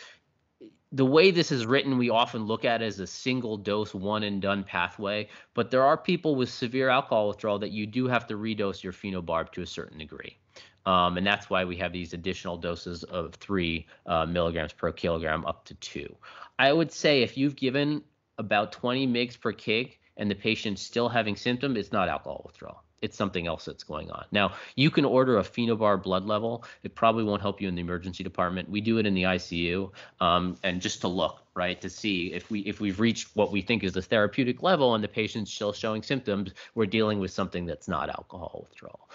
the way this is written, we often look at it as a single dose, one and done pathway, but there are people with severe alcohol withdrawal that you do have to redose your phenobarb to a certain degree. And that's why we have these additional doses of 3 milligrams per kilogram up to 2. I would say if you've given about 20 mg per kg and the patient's still having symptoms, it's not alcohol withdrawal. It's something else that's going on. Now, you can order a phenobarb blood level. It probably won't help you in the emergency department. We do it in the ICU, and just to look, right, to see if we've reached what we think is the therapeutic level and the patient's still showing symptoms, we're dealing with something that's not alcohol withdrawal.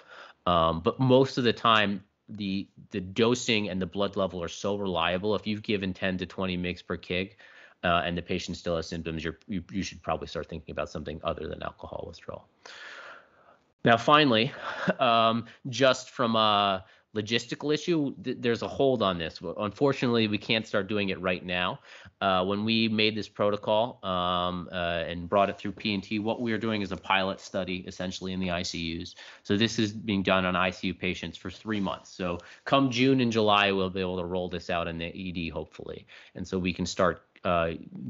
But most of the time, the dosing and the blood level are so reliable. If you've given 10 to 20 mg per kg, and the patient still has symptoms, you should probably start thinking about something other than alcohol withdrawal. Now, finally, just from a logistical issue, there's a hold on this. Unfortunately, we can't start doing it right now. When we made this protocol and brought it through P&T, what we are doing is a pilot study, essentially, in the ICUs. So this is being done on ICU patients for 3 months. So come June and July, we'll be able to roll this out in the ED, hopefully. And so we can start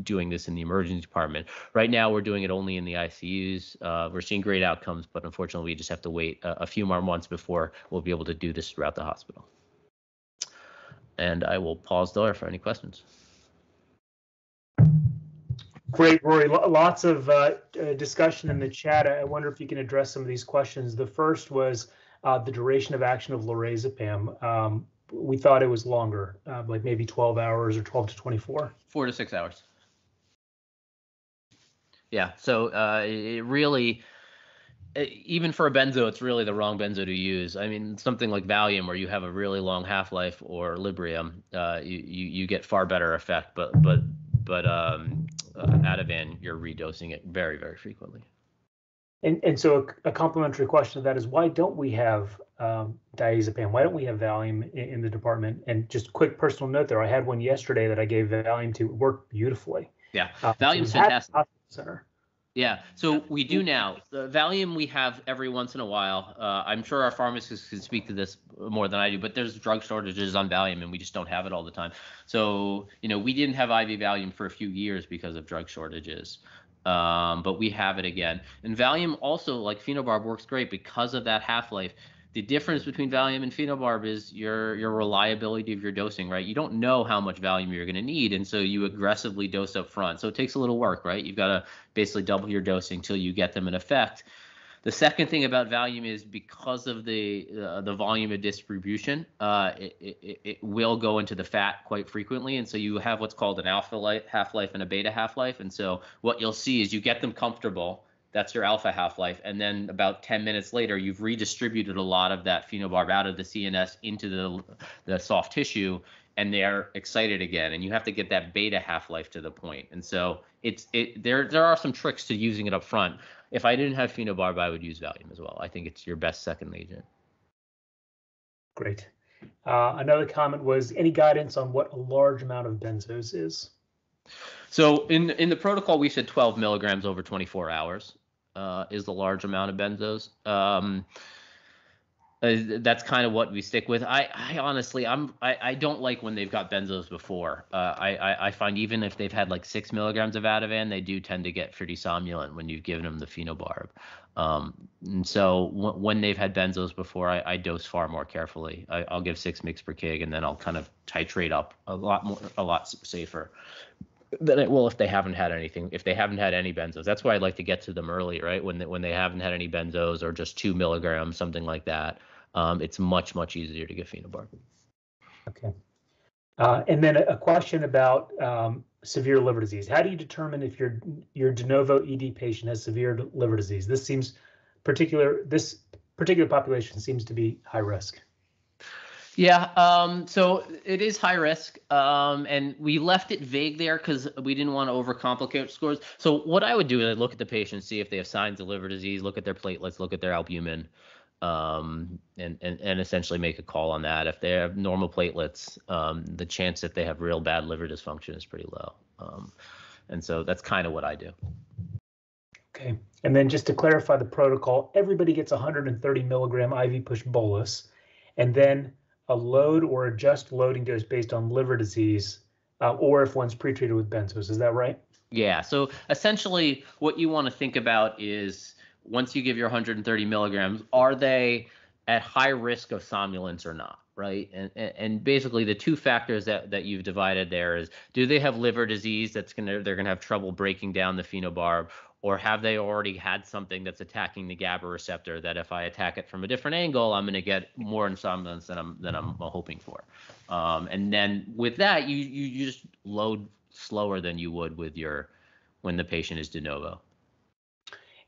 doing this in the emergency department. Right now, we're doing it only in the ICUs. We're seeing great outcomes, but unfortunately, we just have to wait a few more months before we'll be able to do this throughout the hospital. And I will pause there for any questions. Great, Rory. Lots of discussion in the chat. I wonder if you can address some of these questions. The first was the duration of action of lorazepam. We thought it was longer, like maybe 12 hours or 12 to 24. 4 to 6 hours. Yeah, so it really, even for a benzo, it's really the wrong benzo to use. I mean, something like Valium, where you have a really long half-life, or Librium, you get far better effect. But Ativan, you're redosing it very, very frequently. And so a complementary question to that is, why don't we have diazepam? Why don't we have Valium in the department? And just quick personal note there, I had one yesterday that I gave Valium to. It worked beautifully. Yeah, Valium's fantastic. Center. Yeah, so we do now. The Valium we have every once in a while. I'm sure our pharmacists can speak to this more than I do, but there's drug shortages on Valium, and we just don't have it all the time. So, we didn't have IV Valium for a few years because of drug shortages. but we have it again. And Valium also, like phenobarb, works great because of that half-life. The difference between Valium and phenobarb is your reliability of your dosing, right? You don't know how much Valium you're going to need, and so you aggressively dose up front. So it takes a little work, right? You've got to basically double your dosing till you get them in effect. The second thing about Valium is because of the volume of distribution, it will go into the fat quite frequently, and so you have what's called an alpha half-life and a beta half-life. And so what you'll see is you get them comfortable. That's your alpha half-life, and then about 10 minutes later, you've redistributed a lot of that phenobarb out of the CNS into the soft tissue, and they're excited again. And you have to get that beta half-life to the point. And so there are some tricks to using it up front. If I didn't have phenobarb, I would use Valium as well. I think it's your best second agent. Great. Another comment was, any guidance on what a large amount of benzos is? So in the protocol, we said 12 milligrams over 24 hours is the large amount of benzos. That's kind of what we stick with. I honestly, I don't like when they've got benzos before. I find even if they've had like 6 milligrams of Ativan, they do tend to get pretty somnolent when you've given them the phenobarb. And so when they've had benzos before, I dose far more carefully. I'll give 6 mg per kg, and then I'll kind of titrate up a lot safer than it will if they haven't had anything. If they haven't had any benzos, that's why I like to get to them early, right? When they haven't had any benzos or just 2 milligrams, something like that. It's much easier to get phenobarb. Okay. And then a question about severe liver disease. How do you determine if your de novo ED patient has severe liver disease? This particular population seems to be high risk. Yeah, so it is high risk, and we left it vague there because we didn't want to overcomplicate scores. So what I would do is I'd look at the patient, see if they have signs of liver disease, look at their platelets, look at their albumin, and essentially make a call on that. If they have normal platelets, the chance that they have real bad liver dysfunction is pretty low. And so that's kind of what I do. Okay. And then just to clarify the protocol, everybody gets 130 milligram IV push bolus, and then a load or adjust loading dose based on liver disease, or if one's pretreated with benzos. Is that right? Yeah. So essentially what you want to think about is once you give your 130 milligrams, are they at high risk of somnolence or not, right? And basically the two factors that you've divided there is, do they have liver disease they're gonna have trouble breaking down the phenobarb, or have they already had something that's attacking the GABA receptor that if I attack it from a different angle, I'm gonna get more insomnolence than I'm hoping for. And then with that, you just load slower than you would with when the patient is de novo.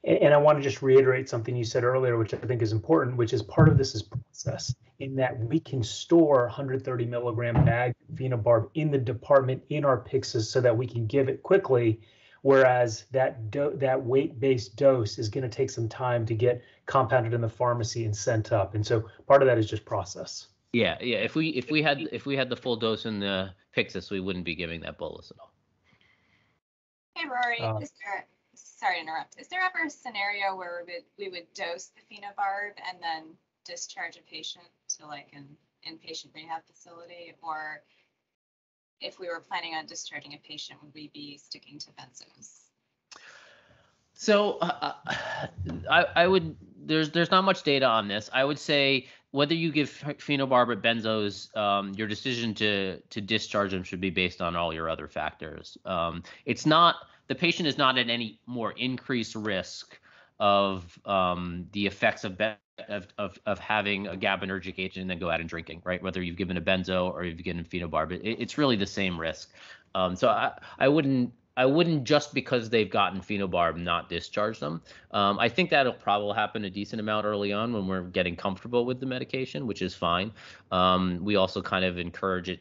And I want to just reiterate something you said earlier, which I think is important, which is part of this is process, in that we can store 130 milligram bag phenobarb in the department in our Pyxis so that we can give it quickly, whereas that weight-based dose is going to take some time to get compounded in the pharmacy and sent up. And so part of that is just process. Yeah. If we had the full dose in the Pyxis, we wouldn't be giving that bolus at all. Hey Rory, sorry to interrupt. Is there ever a scenario where we would dose the phenobarb and then discharge a patient to like an inpatient rehab facility, or if we were planning on discharging a patient, would we be sticking to benzos? So I would. There's not much data on this. I would say whether you give phenobarb at benzos, your decision to discharge them should be based on all your other factors. It's not. The patient is not at any more increased risk of the effects of having a GABAergic agent and then go out and drinking, right? Whether you've given a benzo or you've given phenobarb, it's really the same risk. So I wouldn't just because they've gotten phenobarb not discharge them. I think that'll probably happen a decent amount early on when we're getting comfortable with the medication, which is fine. We also kind of encourage it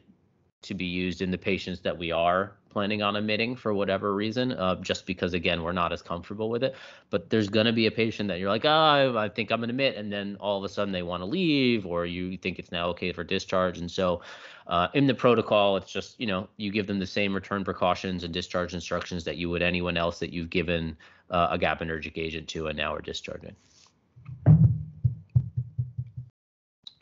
to be used in the patients that we are planning on omitting for whatever reason, just because, again, we're not as comfortable with it. But there's going to be a patient that you're like, I think I'm going to omit, and then all of a sudden they want to leave, or you think it's now okay for discharge. And so in the protocol, it's just, you give them the same return precautions and discharge instructions that you would anyone else that you've given a GABAergic agent to and now are discharging.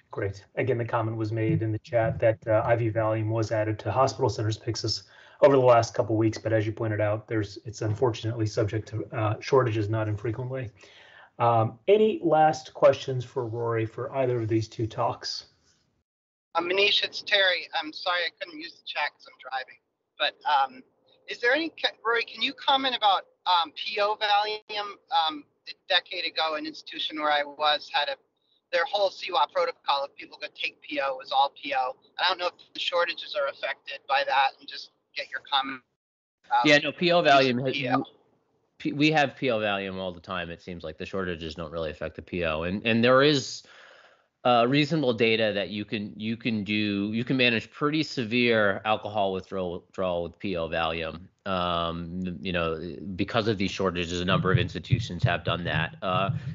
Great. Again, the comment was made in the chat that IV Valium was added to hospital centers Pyxis over the last couple of weeks. But as you pointed out, it's unfortunately subject to shortages not infrequently. Any last questions for Rory for either of these two talks? Manish, it's Terry. I'm sorry I couldn't use the chat because I'm driving. But is there any, Rory, can you comment about PO Valium? A decade ago, an institution where I was had their whole CWAP protocol of people could take PO was all PO. I don't know if the shortages are affected by that, and just get your comment. Yeah, no, PO Valium PO. we have PO Valium all the time. It seems like the shortages don't really affect the PO, and there is reasonable data that you can manage pretty severe alcohol withdrawal with PO Valium. Because of these shortages, a number of institutions have done that.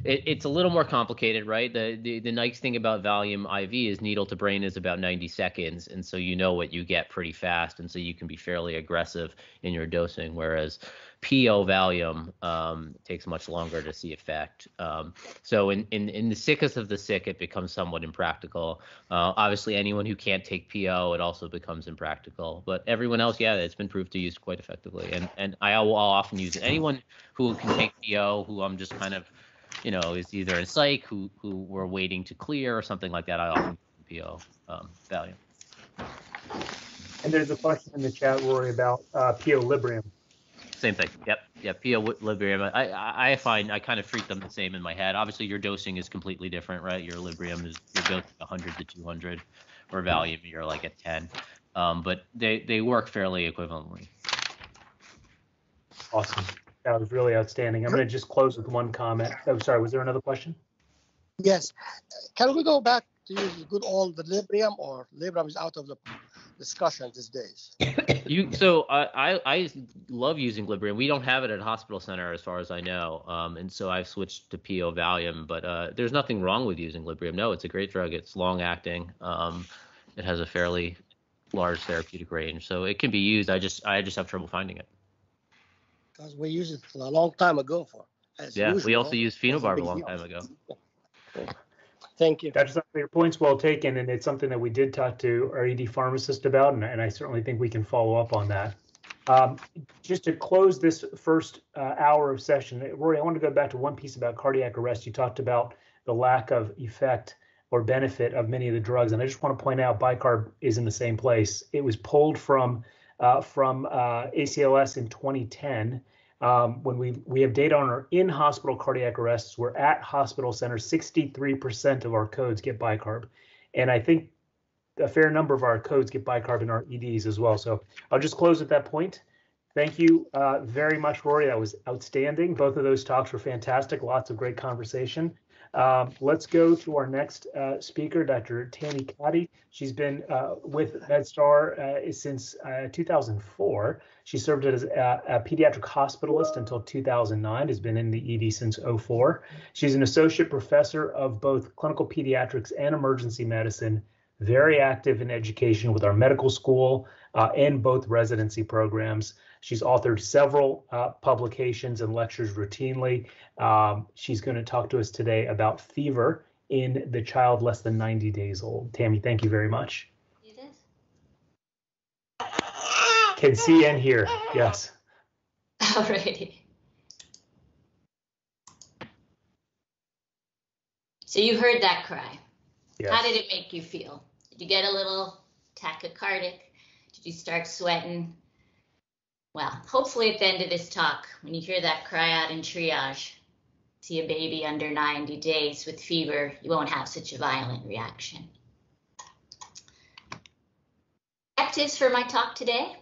It's a little more complicated, right? The nice thing about Valium IV is needle to brain is about 90 seconds, and so you know what you get pretty fast, and so you can be fairly aggressive in your dosing, whereas PO Valium takes much longer to see effect. So in the sickest of the sick, it becomes somewhat impractical. Obviously, anyone who can't take PO, it also becomes impractical. But everyone else, yeah, it's been proved to use quite effectively. And I'll often use it. Anyone who can take PO, who I'm just kind of, is either in psych, who we're waiting to clear or something like that, I often use PO Valium. And there's a question in the chat, Rory, about PO Librium. Same thing. Yep. Yeah. PO Librium. I find I kind of treat them the same in my head. Obviously, your dosing is completely different, right? Your Librium is your dose 100 to 200, or Valium you're like at 10. But they work fairly equivalently. Awesome. That was really outstanding. I'm going to just close with one comment. Oh, sorry. Was there another question? Yes. Can we go back to use the good old Librium, or Librium is out of the discussion these days? I love using Librium. We don't have it at Hospital Center as far as I know, and so I've switched to PO Valium. But there's nothing wrong with using Librium. No, it's a great drug. It's long acting. It has a fairly large therapeutic range, so it can be used. I just have trouble finding it. Because we used it a long time ago usual. We also used phenobarb a long time ago. Thank you. Dr. Sutton, your point's well taken, and it's something that we did talk to our ED pharmacist about, and I certainly think we can follow up on that. Just to close this first hour of session, Rory, I want to go back to one piece about cardiac arrest. You talked about the lack of effect or benefit of many of the drugs, and I just want to point out bicarb is in the same place. It was pulled from ACLS in 2010. When we have data on our in-hospital cardiac arrests, we're at hospital centers, 63% of our codes get bicarb. And I think a fair number of our codes get bicarb in our EDs as well. So I'll just close at that point. Thank you very much, Rory. That was outstanding. Both of those talks were fantastic. Lots of great conversation. Let's go to our next speaker, Dr. Tammy Katy. She's been with MedStar since 2004. She served as a pediatric hospitalist until 2009, has been in the ED since 2004. She's an associate professor of both clinical pediatrics and emergency medicine, very active in education with our medical school and both residency programs. She's authored several publications and lectures routinely. She's going to talk to us today about fever in the child less than 90 days old. Tammy, thank you very much. It is. Can see and hear, yes. Alrighty. So you heard that cry. Yes. How did it make you feel? Did you get a little tachycardic? Did you start sweating? Well, hopefully at the end of this talk, when you hear that cry out in triage, see a baby under 90 days with fever, you won't have such a violent reaction. Objectives for my talk today.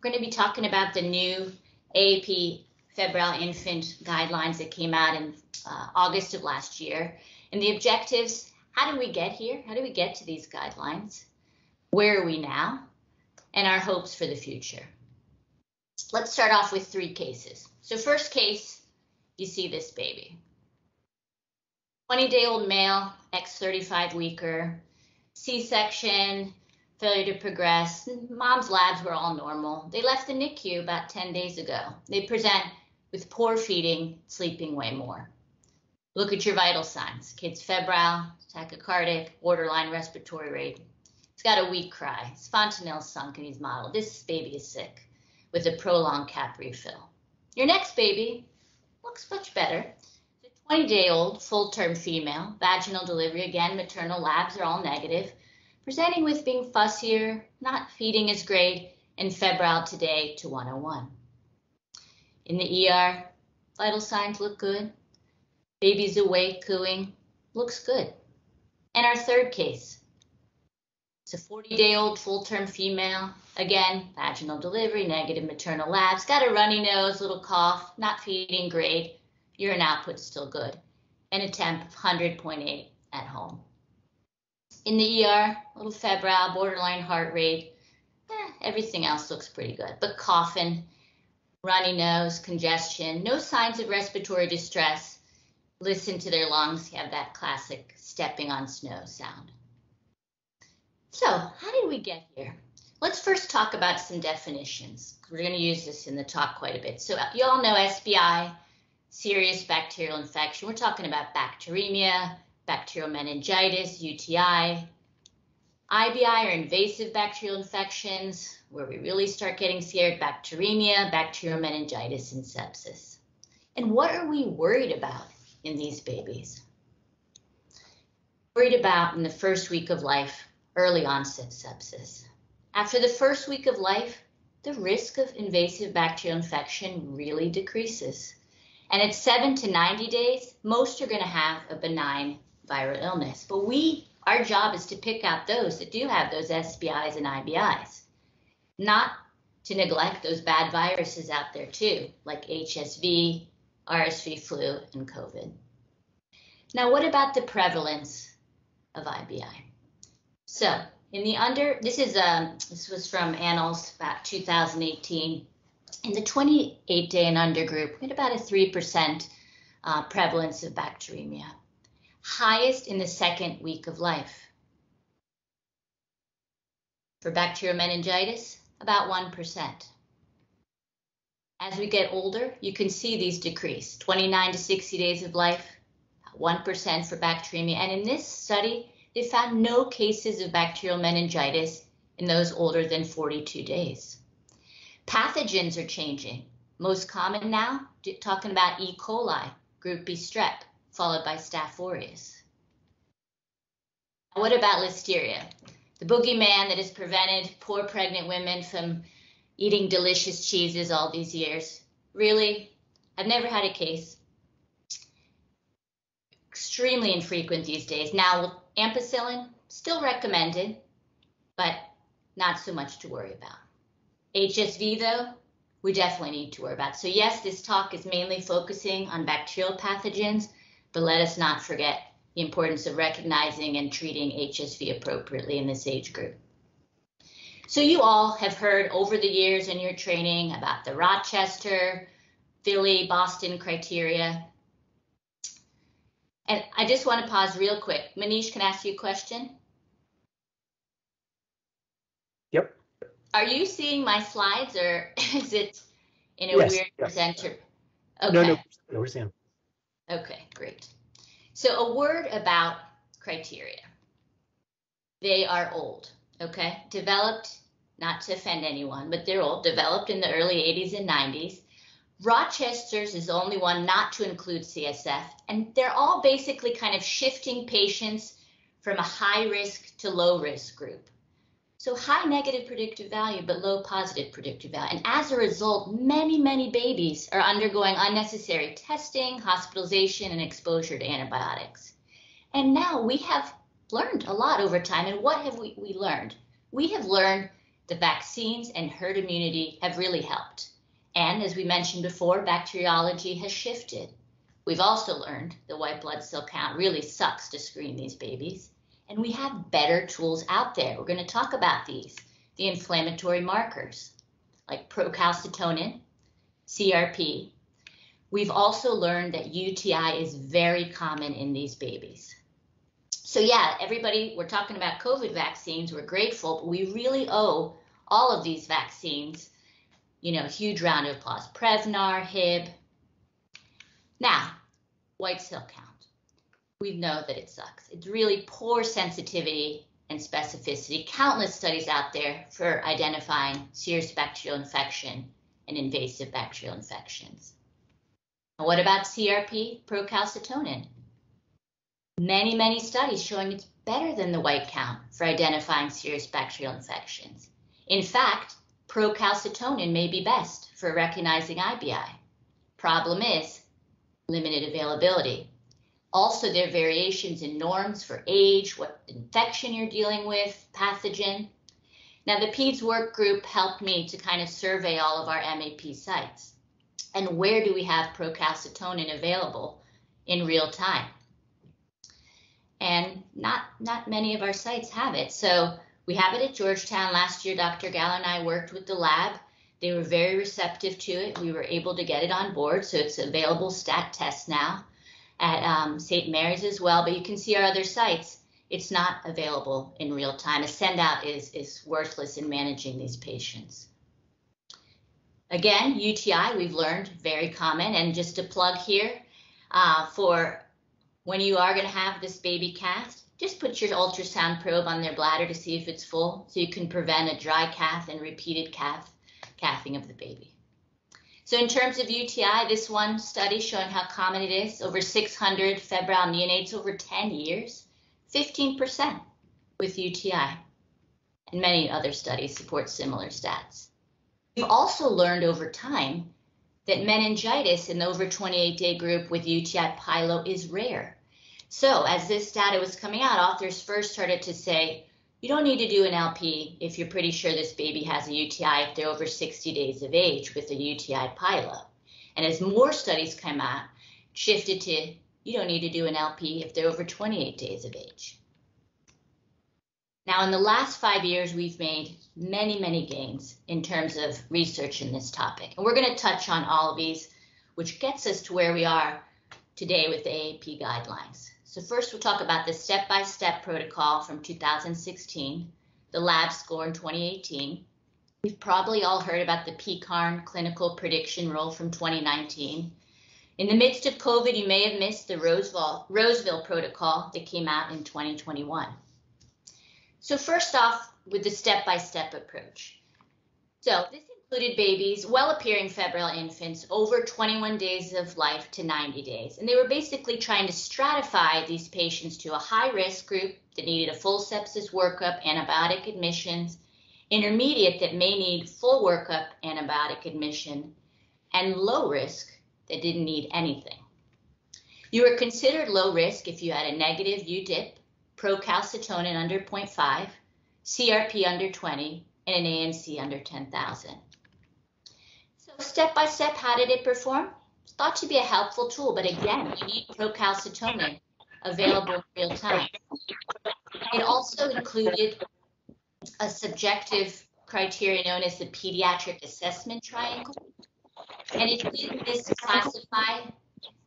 We're going to be talking about the new AAP febrile infant guidelines that came out in August of last year. And the objectives, how did we get here? How did we get to these guidelines? Where are we now? And our hopes for the future. Let's start off with 3 cases. So first case, you see this baby. 20-day-old male, X35 weeker, C-section, failure to progress. Mom's labs were all normal. They left the NICU about 10 days ago. They present with poor feeding, sleeping way more. Look at your vital signs. Kid's febrile, tachycardic, borderline respiratory rate. He's got a weak cry. His fontanelle's sunk in his model. This baby is sick. with a prolonged cap refill. Your next baby looks much better. It's a 20-day-old, full-term female, vaginal delivery, again, maternal labs are all negative, presenting with being fussier, not feeding as great, and febrile today to 101. In the ER, vital signs look good. Baby's awake, cooing, looks good. And our third case, it's a 40-day-old full-term female, again, vaginal delivery, negative maternal labs, got a runny nose, little cough, not feeding great, urine output still good, and a temp of 100.8 at home. In the ER, a little febrile, borderline heart rate, everything else looks pretty good, but coughing, runny nose, congestion, no signs of respiratory distress. Listen to their lungs, you have that classic stepping on snow sound. So how did we get here? Let's first talk about some definitions. We're going to use this in the talk quite a bit. So you all know SBI, serious bacterial infection. We're talking about bacteremia, bacterial meningitis, UTI. IBI are invasive bacterial infections, where we really start getting scared, bacteremia, bacterial meningitis, and sepsis. And what are we worried about in these babies? Worried about in the first week of life, early onset sepsis. After the first week of life, the risk of invasive bacterial infection really decreases. And at 7 to 90 days, most are going to have a benign viral illness. But our job is to pick out those that do have those SBIs and IBIs, not to neglect those bad viruses out there too, like HSV, RSV, flu, and COVID. Now, what about the prevalence of IBI? So in the this was from Annals about 2018. In the 28-day and under group, we had about a 3% prevalence of bacteremia, highest in the second week of life. For bacterial meningitis, about 1%. As we get older, you can see these decrease, 29 to 60 days of life, 1% for bacteremia. And in this study, they found no cases of bacterial meningitis in those older than 42 days. Pathogens are changing. Most common now, talking about E. coli, group B strep, followed by Staph aureus. What about listeria? The boogeyman that has prevented poor pregnant women from eating delicious cheeses all these years. Really, I've never had a case. Extremely infrequent these days. Now, ampicillin, still recommended, but not so much to worry about. HSV, though, we definitely need to worry about. So yes, this talk is mainly focusing on bacterial pathogens, but let us not forget the importance of recognizing and treating HSV appropriately in this age group. So you all have heard over the years in your training about the Rochester, Philly, Boston criteria. And I just want to pause real quick. Manish, can I ask you a question? Yep. Are you seeing my slides, or is it in a weird presenter? Okay. No, we're seeing. Okay, great. So a word about criteria. They are old, okay? Developed, not to offend anyone, but they're old, developed in the early 80s and 90s. Rochester's is the only one not to include CSF, and they're all basically kind of shifting patients from a high risk to low risk group. So high negative predictive value, but low positive predictive value. And as a result, many, many babies are undergoing unnecessary testing, hospitalization, and exposure to antibiotics. And now we have learned a lot over time. And what have we learned? We have learned the vaccines and herd immunity have really helped. And as we mentioned before, bacteriology has shifted. We've also learned the white blood cell count really sucks to screen these babies. And we have better tools out there. We're going to talk about these, the inflammatory markers like procalcitonin, CRP. We've also learned that UTI is very common in these babies. So yeah, everybody, we're talking about COVID vaccines. We're grateful, but we really owe all of these vaccines, you know, a huge round of applause. Prevnar, Hib. Now, white cell count. We know that it sucks. It's really poor sensitivity and specificity. Countless studies out there for identifying serious bacterial infection and invasive bacterial infections. Now, what about CRP, procalcitonin? Many studies showing it's better than the white count for identifying serious bacterial infections. In fact, procalcitonin may be best for recognizing IBI. Problem is limited availability. Also, there are variations in norms for age, what infection you're dealing with, pathogen. Now, the PEDS work group helped me to kind of survey all of our MEP sites. And where do we have procalcitonin available in real time? And not many of our sites have it. So we have it at Georgetown. Last year, Dr. Gallo and I worked with the lab. They were very receptive to it. We were able to get it on board. So it's available stat test now at St. Mary's as well. But you can see our other sites. It's not available in real time. A send-out is worthless in managing these patients. Again, UTI, we've learned, very common. And just to plug here, for when you are going to have this baby cath, just put your ultrasound probe on their bladder to see if it's full, so you can prevent a dry cath and repeated cathing of the baby. So in terms of UTI, this one study showing how common it is, over 600 febrile neonates over 10 years, 15% with UTI. And many other studies support similar stats. We've also learned over time that meningitis in the over 28-day group with UTI pyelo is rare. So as this data was coming out, authors first started to say, you don't need to do an LP if you're pretty sure this baby has a UTI if they're over 60 days of age with a UTI pyelo. And as more studies come out, shifted to, you don't need to do an LP if they're over 28 days of age. Now, in the last 5 years, we've made many gains in terms of research in this topic. And we're going to touch on all of these, which gets us to where we are today with the AAP guidelines. So first, we'll talk about the step-by-step protocol from 2016, the lab score in 2018. We've probably all heard about the PCARN clinical prediction rule from 2019. In the midst of COVID, you may have missed the Roseville protocol that came out in 2021. So first off, with the step-by-step approach. So this included babies, well-appearing febrile infants, over 21 days of life to 90 days. And they were basically trying to stratify these patients to a high-risk group that needed a full sepsis workup, antibiotic admissions, intermediate that may need full workup, antibiotic admission, and low risk that didn't need anything. You were considered low risk if you had a negative UDIP, procalcitonin under 0.5, CRP under 20, and an ANC under 10,000. So step by step, how did it perform? It's thought to be a helpful tool, but again, you need procalcitonin available in real time. It also included a subjective criteria known as the pediatric assessment triangle, and it did misclassify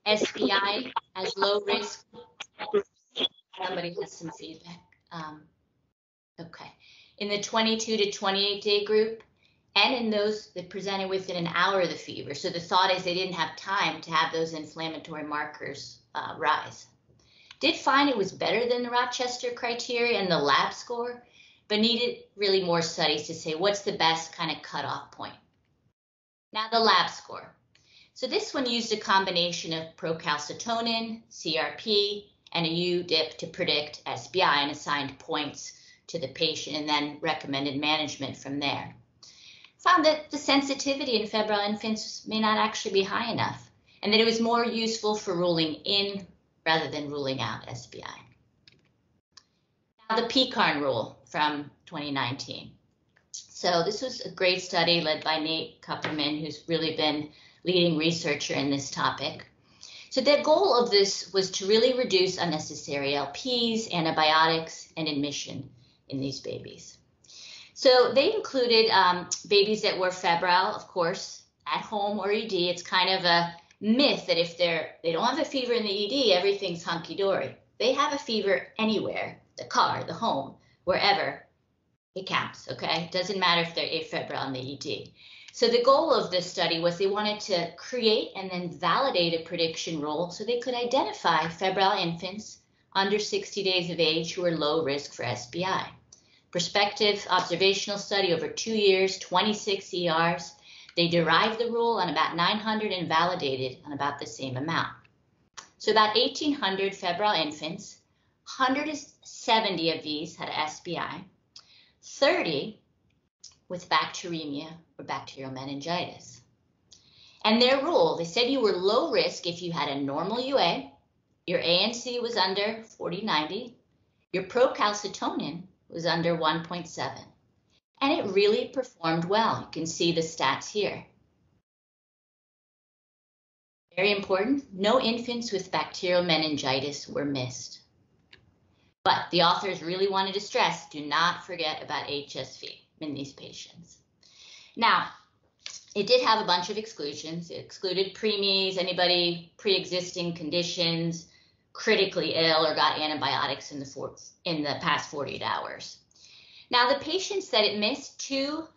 SBI as low risk. Somebody has some feedback. Okay. In the 22 to 28 day group, and in those that presented within an hour of the fever. So the thought is they didn't have time to have those inflammatory markers rise. Did find it was better than the Rochester criteria and the lab score, but needed really more studies to say what's the best kind of cutoff point. Now the lab score. So this one used a combination of procalcitonin, CRP, and a UDIP to predict SBI and assigned points to the patient and then recommended management from there. Found that the sensitivity in febrile infants may not actually be high enough and that it was more useful for ruling in rather than ruling out SBI. Now the PCARN rule from 2019. So this was a great study led by Nate Kupperman, who's really been leading researcher in this topic. So the goal of this was to really reduce unnecessary LPs, antibiotics, and admission in these babies. So they included babies that were febrile, of course, at home or ED. It's kind of a myth that if they don't have a fever in the ED, everything's hunky-dory. They have a fever anywhere, the car, the home, wherever, it counts, okay? Doesn't matter if they're afebrile in the ED. So the goal of this study was they wanted to create and then validate a prediction rule so they could identify febrile infants under 60 days of age who are low risk for SBI. Prospective observational study over 2 years, 26 ERs. They derived the rule on about 900 and validated on about the same amount. So about 1,800 febrile infants, 170 of these had a SBI, 30 with bacteremia or bacterial meningitis. And their rule, they said you were low risk if you had a normal UA, your ANC was under 40/90, your procalcitonin was under 1.7. And it really performed well. You can see the stats here. Very important, no infants with bacterial meningitis were missed. But the authors really wanted to stress, do not forget about HSV in these patients. Now, it did have a bunch of exclusions. It excluded preemies, anybody pre-existing conditions, critically ill or got antibiotics in the past 48 hours. Now, the patients that it missed, 2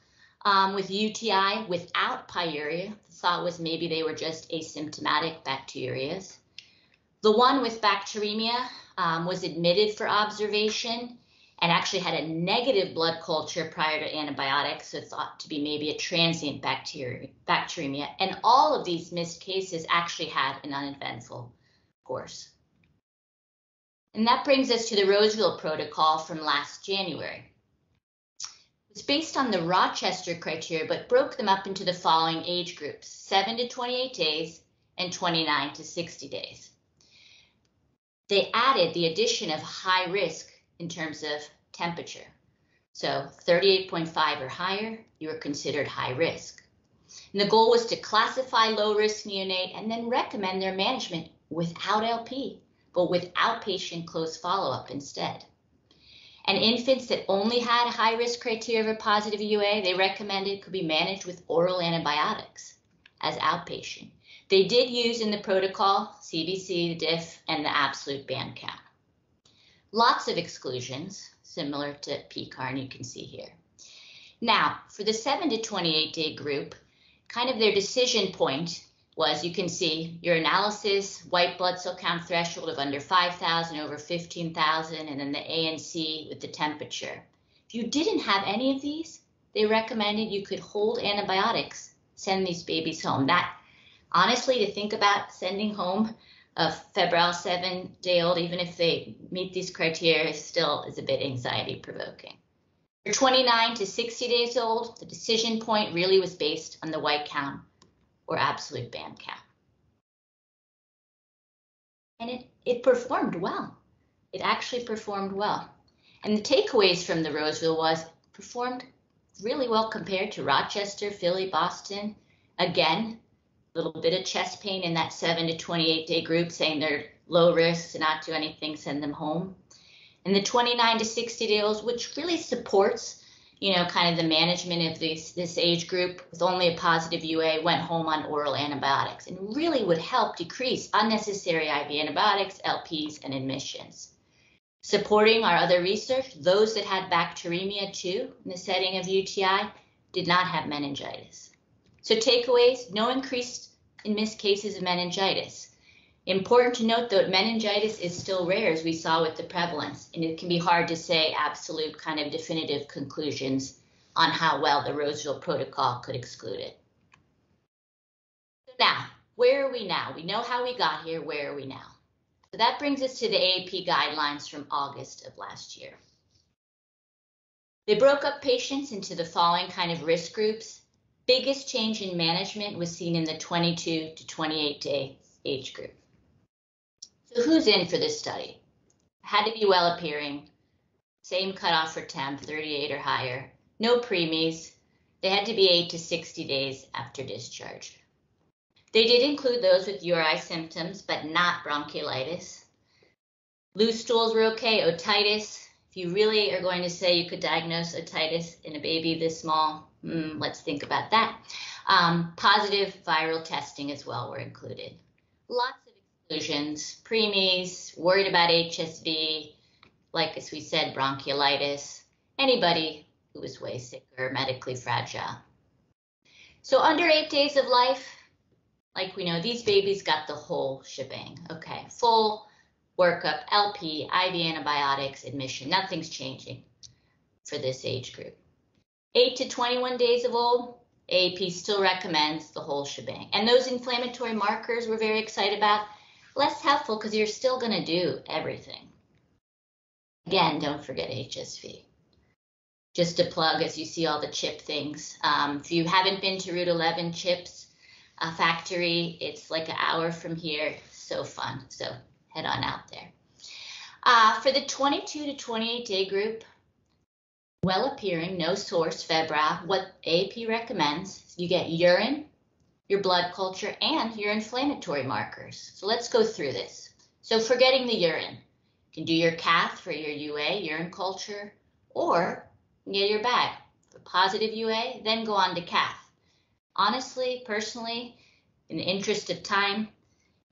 with UTI without pyuria, the thought was maybe they were just asymptomatic bacterias. The one with bacteremia was admitted for observation and actually had a negative blood culture prior to antibiotics, so thought to be maybe a transient bacteremia. And all of these missed cases actually had an uneventful course. And that brings us to the Roseville protocol from last January. It's based on the Rochester criteria, but broke them up into the following age groups, 7 to 28 days and 29 to 60 days. They added the addition of high risk in terms of temperature. So 38.5 or higher, you were considered high risk. And the goal was to classify low risk neonate and then recommend their management without LP, but with outpatient close follow-up instead. And infants that only had high-risk criteria of a positive UA, they recommended could be managed with oral antibiotics as outpatient. They did use in the protocol CBC, the diff, and the absolute band count. Lots of exclusions, similar to PCAR, you can see here. Now, for the 7 to 28 day group, kind of their decision point was, you can see your analysis, white blood cell count threshold of under 5,000, over 15,000, and then the ANC with the temperature. If you didn't have any of these, they recommended you could hold antibiotics, send these babies home. That, honestly, to think about sending home a febrile 7-day-old, even if they meet these criteria, still is a bit anxiety provoking. For 29 to 60 days old, the decision point really was based on the white count or absolute band count. And it performed well. It actually performed well. And the takeaways from the Roseville was performed really well compared to Rochester, Philly, Boston. Again, a little bit of chest pain in that 7 to 28 day group, saying they're low risk to not do anything, send them home. And the 29 to 60 day olds, which really supports, kind of the management of this age group with only a positive UA, went home on oral antibiotics and really would help decrease unnecessary IV antibiotics, LPs, and admissions. Supporting our other research, those that had bacteremia too in the setting of UTI did not have meningitis. So takeaways, no increase in missed cases of meningitis. Important to note, though, meningitis is still rare, as we saw with the prevalence, and it can be hard to say absolute kind of definitive conclusions on how well the Roseville protocol could exclude it. So now, where are we now? We know how we got here. Where are we now? So that brings us to the AAP guidelines from August of last year. They broke up patients into the following kind of risk groups. Biggest change in management was seen in the 22 to 28 day age group. So who's in for this study? Had to be well appearing, same cutoff for temp, 38 or higher, no preemies. They had to be 8 to 60 days after discharge. They did include those with URI symptoms, but not bronchiolitis. Loose stools were okay. Otitis, if you really are going to say you could diagnose otitis in a baby this small, let's think about that. Positive viral testing as well were included. Lots of exclusions, preemies, worried about HSV, like as we said, bronchiolitis, anybody who was way sick or medically fragile. So under 8 days of life, like we know, these babies got the whole shebang. Okay, full workup, LP, IV antibiotics, admission, nothing's changing for this age group. 8 to 21 days of old, AAP still recommends the whole shebang. And those inflammatory markers we're very excited about, less helpful because you're still going to do everything. Again, don't forget HSV. Just a plug as you see all the chip things. If you haven't been to Route 11 Chips factory, it's like an hour from here. So fun. So head on out there. For the 22 to 28 day group, well appearing, no source, febrile, what AAP recommends, you get urine, your blood culture, and your inflammatory markers. So let's go through this. So forgetting the urine, you can do your cath for your UA, urine culture, or get your bag. For positive UA, then go on to cath. Honestly, personally, in the interest of time,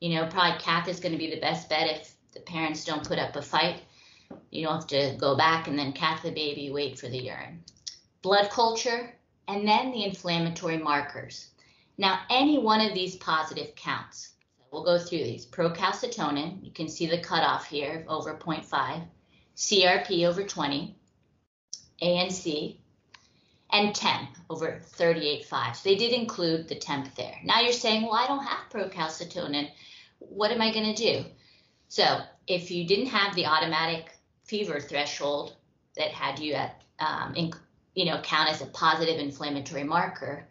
probably cath is going to be the best bet if the parents don't put up a fight. You don't have to go back and then cath the baby, wait for the urine. Blood culture, and then the inflammatory markers. Now, any one of these positive counts. So we'll go through these. Procalcitonin, you can see the cutoff here, over 0.5. CRP over 20. ANC, and temp over 38.5. So they did include the temp there. Now you're saying, well, I don't have procalcitonin. What am I going to do? So if you didn't have the automatic fever threshold that had you at, count as a positive inflammatory marker,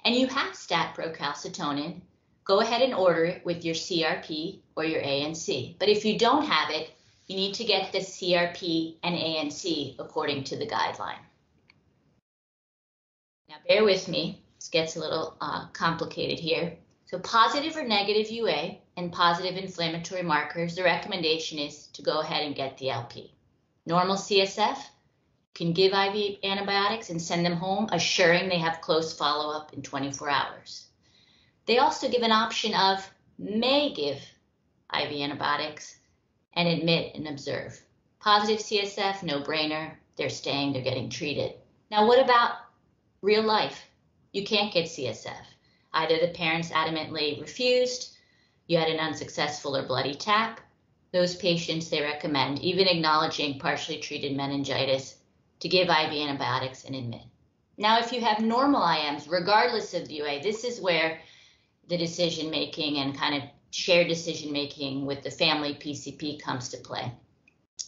and you have stat procalcitonin, go ahead and order it with your CRP or your ANC. But if you don't have it, you need to get the CRP and ANC according to the guideline. Now bear with me, this gets a little complicated here. So positive or negative UA and positive inflammatory markers, the recommendation is to go ahead and get the LP. Normal CSF, you can give IV antibiotics and send them home, assuring they have close follow-up in 24 hours. They also give an option of may give IV antibiotics and admit and observe. Positive CSF, no brainer, they're staying, they're getting treated. Now what about real life? You can't get CSF. Either the parents adamantly refused, you had an unsuccessful or bloody tap. Those patients, they recommend, even acknowledging partially treated meningitis, to give IV antibiotics and admit. Now, if you have normal IMs, regardless of the UA, this is where the decision-making and kind of shared decision-making with the family PCP comes to play.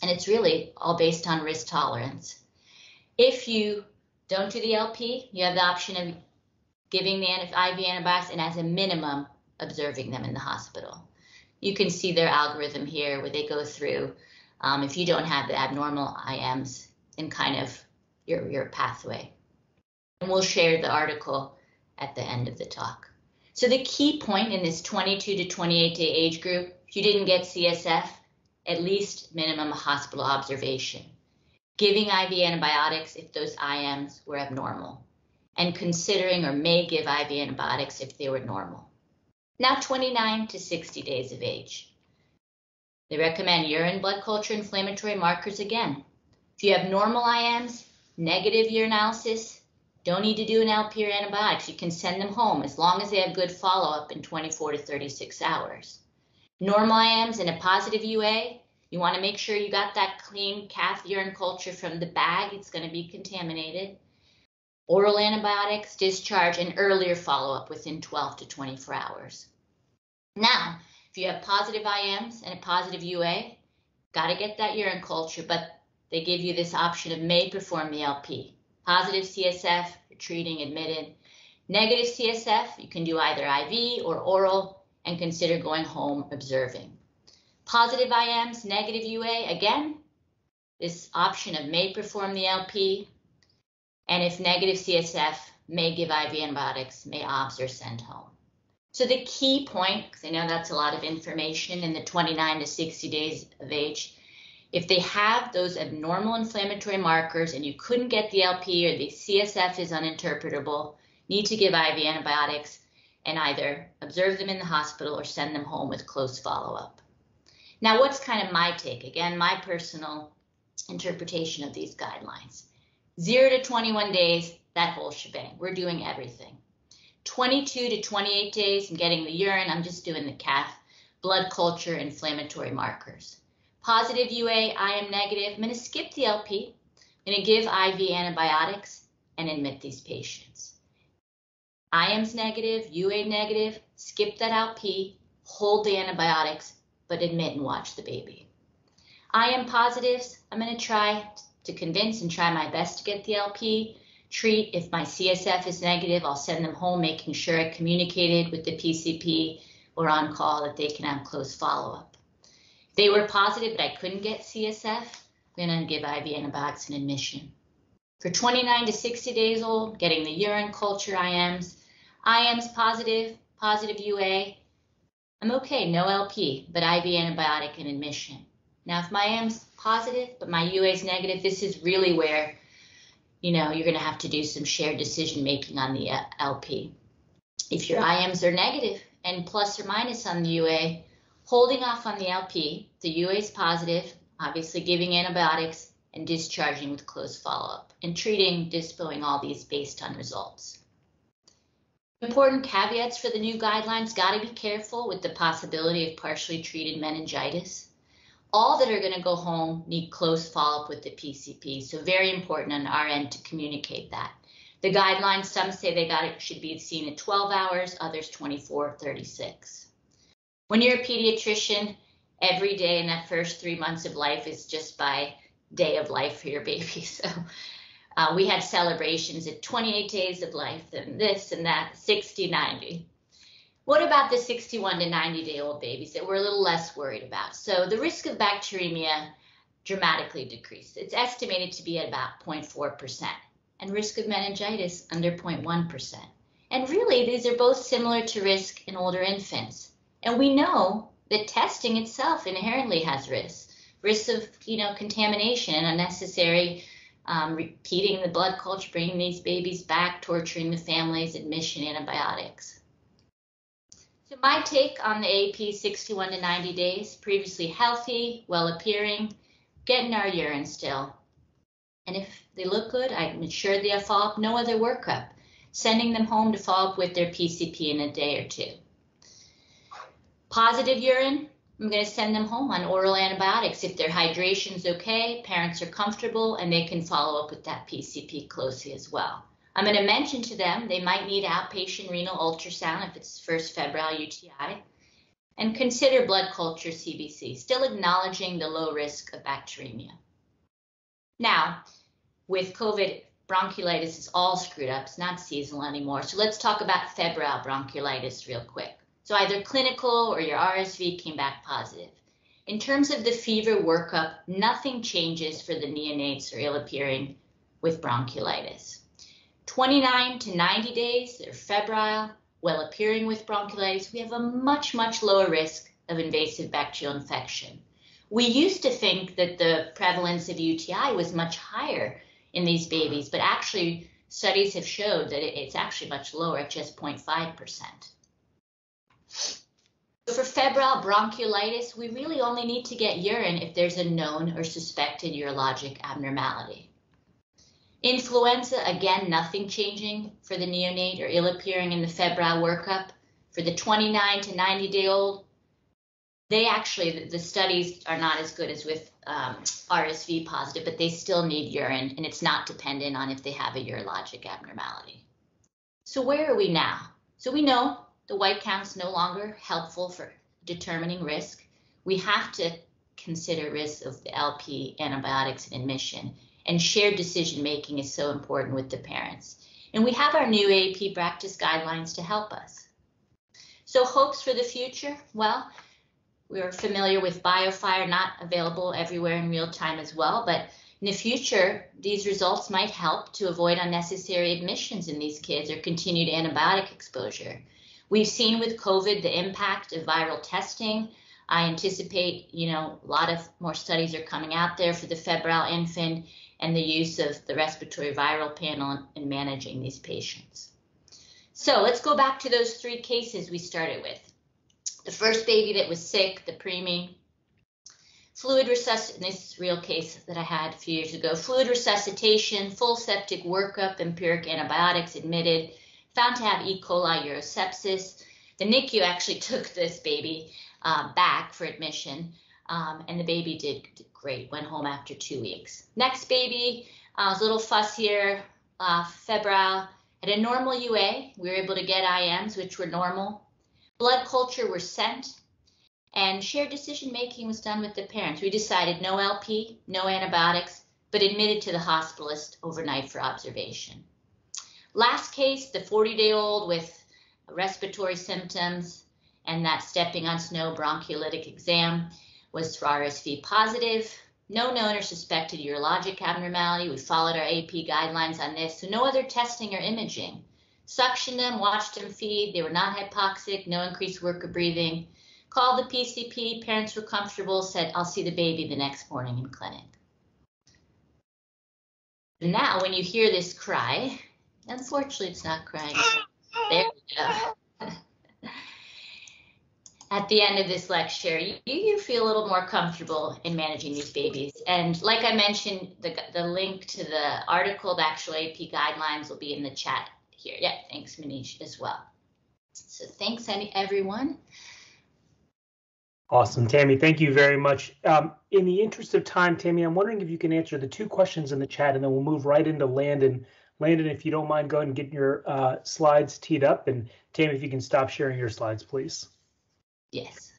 And it's really all based on risk tolerance. If you don't do the LP, you have the option of giving the IV antibiotics and as a minimum, observing them in the hospital. You can see their algorithm here where they go through, if you don't have the abnormal IMs, and kind of your pathway. And we'll share the article at the end of the talk. So the key point in this 22 to 28 day age group, if you didn't get CSF, at least minimum hospital observation. Giving IV antibiotics if those IMs were abnormal, and considering or may give IV antibiotics if they were normal. Now 29 to 60 days of age. They recommend urine blood culture inflammatory markers again. If you have normal IMs, negative urinalysis, don't need to do an LP or antibiotics. You can send them home as long as they have good follow-up in 24 to 36 hours. Normal IMs and a positive UA, you want to make sure you got that clean cath urine culture from the bag. It's going to be contaminated. Oral antibiotics, discharge, and earlier follow-up within 12 to 24 hours. Now, if you have positive IMs and a positive UA, got to get that urine culture, but they give you this option of may perform the LP. Positive CSF, you're treating, admitted. Negative CSF, you can do either IV or oral and consider going home observing. Positive IMs, negative UA, again, this option of may perform the LP, and if negative CSF, may give IV antibiotics, may obs or send home. So the key point, because I know that's a lot of information in the 29 to 60 days of age, if they have those abnormal inflammatory markers and you couldn't get the LP or the CSF is uninterpretable, need to give IV antibiotics and either observe them in the hospital or send them home with close follow-up. Now, what's kind of my take? Again, my personal interpretation of these guidelines. 0 to 21 days, that whole shebang. We're doing everything. 22 to 28 days, I'm getting the urine. I'm just doing the cath, blood culture, inflammatory markers. Positive UA, I am negative. I'm going to skip the LP. I'm going to give IV antibiotics and admit these patients. IM's negative, UA negative, skip that LP, hold the antibiotics, but admit and watch the baby. IM positives, I'm going to try to convince and try my best to get the LP. Treat. If my CSF is negative, I'll send them home, making sure I communicated with the PCP or on call that they can have close follow-up. If they were positive but I couldn't get CSF, I'm going to give IV antibiotics and admission. For 29 to 60 days old, getting the urine culture IMs positive, positive UA, I'm okay, no LP, but IV antibiotic and admission. Now, if my IM's positive, but my UA is negative, this is really where, you're going to have to do some shared decision making on the LP. If your IMs are negative and plus or minus on the UA, holding off on the LP, the UA is positive, obviously giving antibiotics and discharging with close follow-up, and treating, dispoing all these based on results. Important caveats for the new guidelines: got to be careful with the possibility of partially treated meningitis. All that are going to go home need close follow-up with the PCP, so very important on our end to communicate that. The guidelines, some say should be seen at 12 hours, others 24, 36. When you're a pediatrician, every day in that first 3 months of life is just by day of life for your baby. So we had celebrations at 28 days of life and this and that, 60, 90. What about the 61 to 90-day-old babies that we're a little less worried about? So the risk of bacteremia dramatically decreased. It's estimated to be at about 0.4%, and risk of meningitis under 0.1%. And really, these are both similar to risk in older infants. And we know that testing itself inherently has risks of contamination, unnecessary, repeating the blood culture, bringing these babies back, torturing the families, admission, antibiotics. So my take on the AP 61 to 90 days: previously healthy, well appearing, getting our urine still. And if they look good, I'm sure they have follow-up, no other workup, sending them home to follow up with their PCP in a day or two. Positive urine, I'm going to send them home on oral antibiotics. If their hydration's okay, parents are comfortable, and they can follow up with that PCP closely as well. I'm going to mention to them they might need outpatient renal ultrasound if it's first febrile UTI, and consider blood culture CBC, still acknowledging the low risk of bacteremia. Now, with COVID, bronchiolitis is all screwed up. It's not seasonal anymore. So let's talk about febrile bronchiolitis real quick. So either clinical or your RSV came back positive. In terms of the fever workup, nothing changes for the neonates or ill-appearing with bronchiolitis. 29 to 90 days, they're febrile, well-appearing with bronchiolitis. We have a much, much lower risk of invasive bacterial infection. We used to think that the prevalence of UTI was much higher in these babies, but actually studies have showed that it's actually much lower at just 0.5%. So for febrile bronchiolitis, we really only need to get urine if there's a known or suspected urologic abnormality. Influenza, again, nothing changing for the neonate or ill-appearing in the febrile workup. For the 29 to 90-day-old, the studies are not as good as with RSV positive, but they still need urine, and it's not dependent on if they have a urologic abnormality. So where are we now? So we know the white count's no longer helpful for determining risk. We have to consider risk of the LP, antibiotics, and admission. And shared decision-making is so important with the parents. And we have our new AP practice guidelines to help us. So hopes for the future? Well, we're familiar with BioFire, not available everywhere in real time as well, but in the future, these results might help to avoid unnecessary admissions in these kids or continued antibiotic exposure. We've seen with COVID the impact of viral testing. I anticipate, a lot of more studies are coming out there for the febrile infant and the use of the respiratory viral panel in managing these patients. So let's go back to those 3 cases we started with. The first baby that was sick, the preemie, fluid resuscitation, this real case that I had a few years ago, fluid resuscitation, full septic workup, empiric antibiotics admitted, found to have E. coli urosepsis. The NICU actually took this baby back for admission, and the baby did great, went home after 2 weeks. Next baby was a little fussier, febrile, At a normal UA, we were able to get IMs, which were normal. Blood culture were sent, and shared decision-making was done with the parents. We decided no LP, no antibiotics, but admitted to the hospitalist overnight for observation. Last case, the 40-day-old with respiratory symptoms and that stepping on snow broncholytic exam was for RSV positive. No known or suspected urologic abnormality. We followed our AP guidelines on this, so no other testing or imaging. Suctioned them, watched them feed. They were not hypoxic, no increased work or breathing. Called the PCP, parents were comfortable, said, I'll see the baby the next morning in clinic. Now, when you hear this cry, unfortunately, it's not crying. There we go. At the end of this lecture, you feel a little more comfortable in managing these babies. And like I mentioned, the link to the article, the actual AP guidelines will be in the chat here. Yeah, thanks, Manish, as well. So thanks, everyone. Awesome, Tammy. Thank you very much. In the interest of time, Tammy, I'm wondering if you can answer the 2 questions in the chat, and then we'll move right into Landon. Landon, if you don't mind, go ahead and get your slides teed up, and Tammy, if you can stop sharing your slides, please. Yes.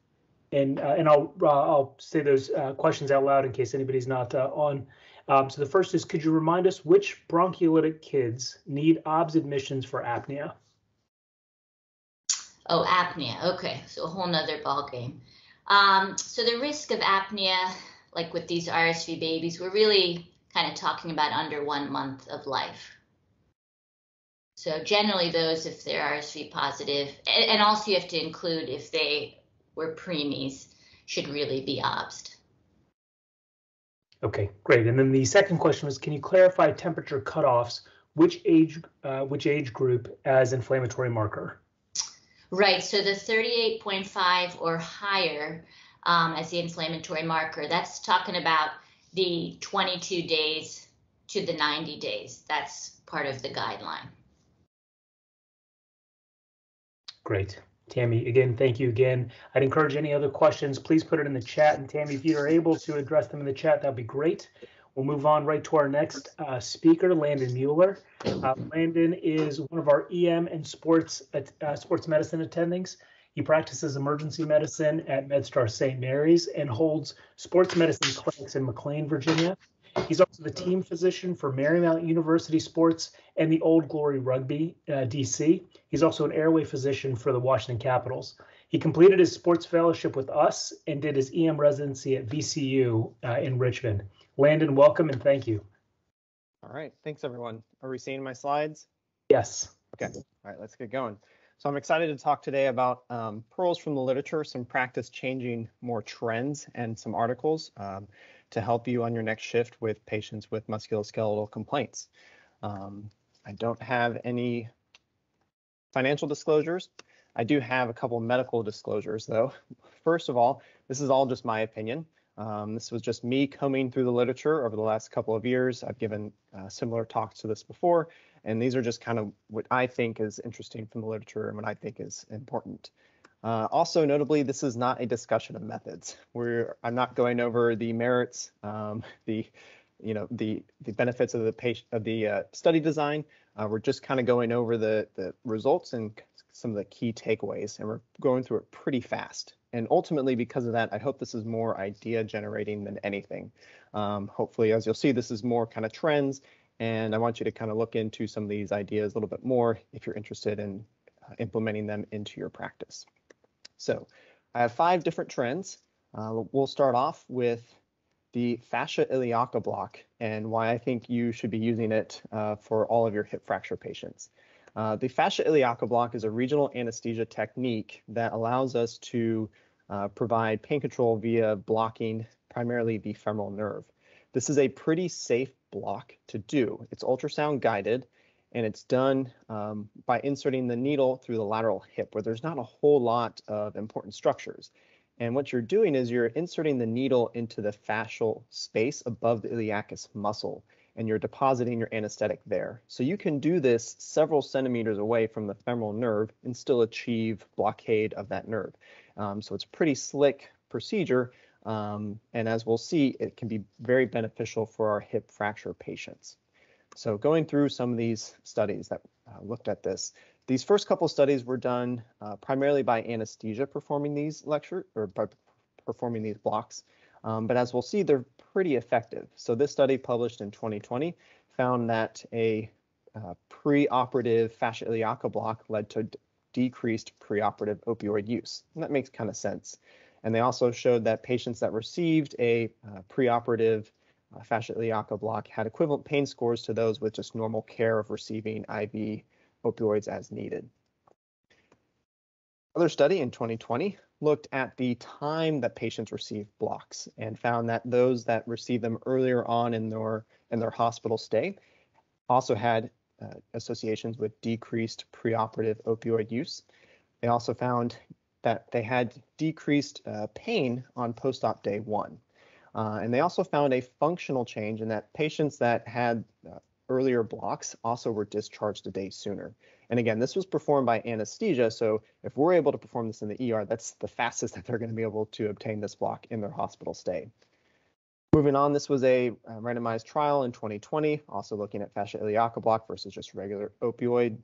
And I'll say those questions out loud in case anybody's not on. So the first is, could you remind us which broncholytic kids need OBS admissions for apnea? Oh, apnea. Okay, so a whole nother ball game. So the risk of apnea, like with these RSV babies, we're really kind of talking about under 1 month of life. So generally those, if they're RSV positive, and also you have to include if they were preemies, should really be obsed. Okay, great. And then the second question was, can you clarify temperature cutoffs, which age group as inflammatory marker? Right, so the 38.5 or higher as the inflammatory marker, that's talking about the 22 days to the 90 days. That's part of the guideline. Great. Tammy, again, thank you again. I'd encourage any other questions, please put it in the chat. And Tammy, if you're able to address them in the chat, that'd be great. We'll move on right to our next speaker, Landon Mueller. Landon is one of our EM and sports medicine attendings. He practices emergency medicine at MedStar St. Mary's and holds sports medicine clinics in McLean, Virginia. He's also the team physician for Marymount University Sports and the Old Glory Rugby, DC. He's also an airway physician for the Washington Capitals. He completed his sports fellowship with us and did his EM residency at VCU in Richmond. Landon, welcome and thank you. All right, thanks everyone. Are we seeing my slides? Yes. Okay, all right, let's get going. So I'm excited to talk today about pearls from the literature, some practice changing more trends and some articles to help you on your next shift with patients with musculoskeletal complaints. I don't have any financial disclosures. I do have a couple medical disclosures though. First of all, this is all just my opinion. This was just me combing through the literature over the last couple of years. I've given similar talks to this before, and these are just kind of what I think is interesting from the literature and what I think is important. Also, notably, this is not a discussion of methods. I'm not going over the merits, the benefits of the study design. We're just kind of going over the results and some of the key takeaways, and we're going through it pretty fast. And ultimately, because of that, I hope this is more idea generating than anything. Hopefully, as you'll see, this is more kind of trends, and I want you to kind of look into some of these ideas a little bit more if you're interested in implementing them into your practice. So I have 5 different trends. We'll start off with the fascia iliaca block and why I think you should be using it for all of your hip fracture patients. The fascia iliaca block is a regional anesthesia technique that allows us to provide pain control via blocking primarily the femoral nerve. This is a pretty safe block to do. It's ultrasound guided, and it's done by inserting the needle through the lateral hip where there's not a whole lot of important structures. And what you're doing is you're inserting the needle into the fascial space above the iliacus muscle, and you're depositing your anesthetic there. So you can do this several centimeters away from the femoral nerve and still achieve blockade of that nerve. So it's a pretty slick procedure, and as we'll see, it can be very beneficial for our hip fracture patients. So going through some of these studies that looked at this. These first couple studies were done primarily by anesthesia performing these performing these blocks. But as we'll see, they're pretty effective. So this study published in 2020 found that a preoperative fascia iliaca block led to decreased preoperative opioid use. And that makes kind of sense. And they also showed that patients that received a preoperative fascia iliaca block had equivalent pain scores to those with just normal care of receiving IV opioids as needed. Another study in 2020 looked at the time that patients received blocks and found that those that received them earlier on in their hospital stay also had associations with decreased preoperative opioid use. They also found that they had decreased pain on post-op day 1. And they also found a functional change in that patients that had earlier blocks also were discharged a day sooner. And again, this was performed by anesthesia, so if we're able to perform this in the ER, that's the fastest that they're going to be able to obtain this block in their hospital stay. Moving on, this was a randomized trial in 2020, also looking at fascia iliaca block versus just regular opioid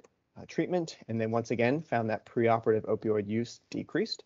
treatment, and then once again found that preoperative opioid use decreased.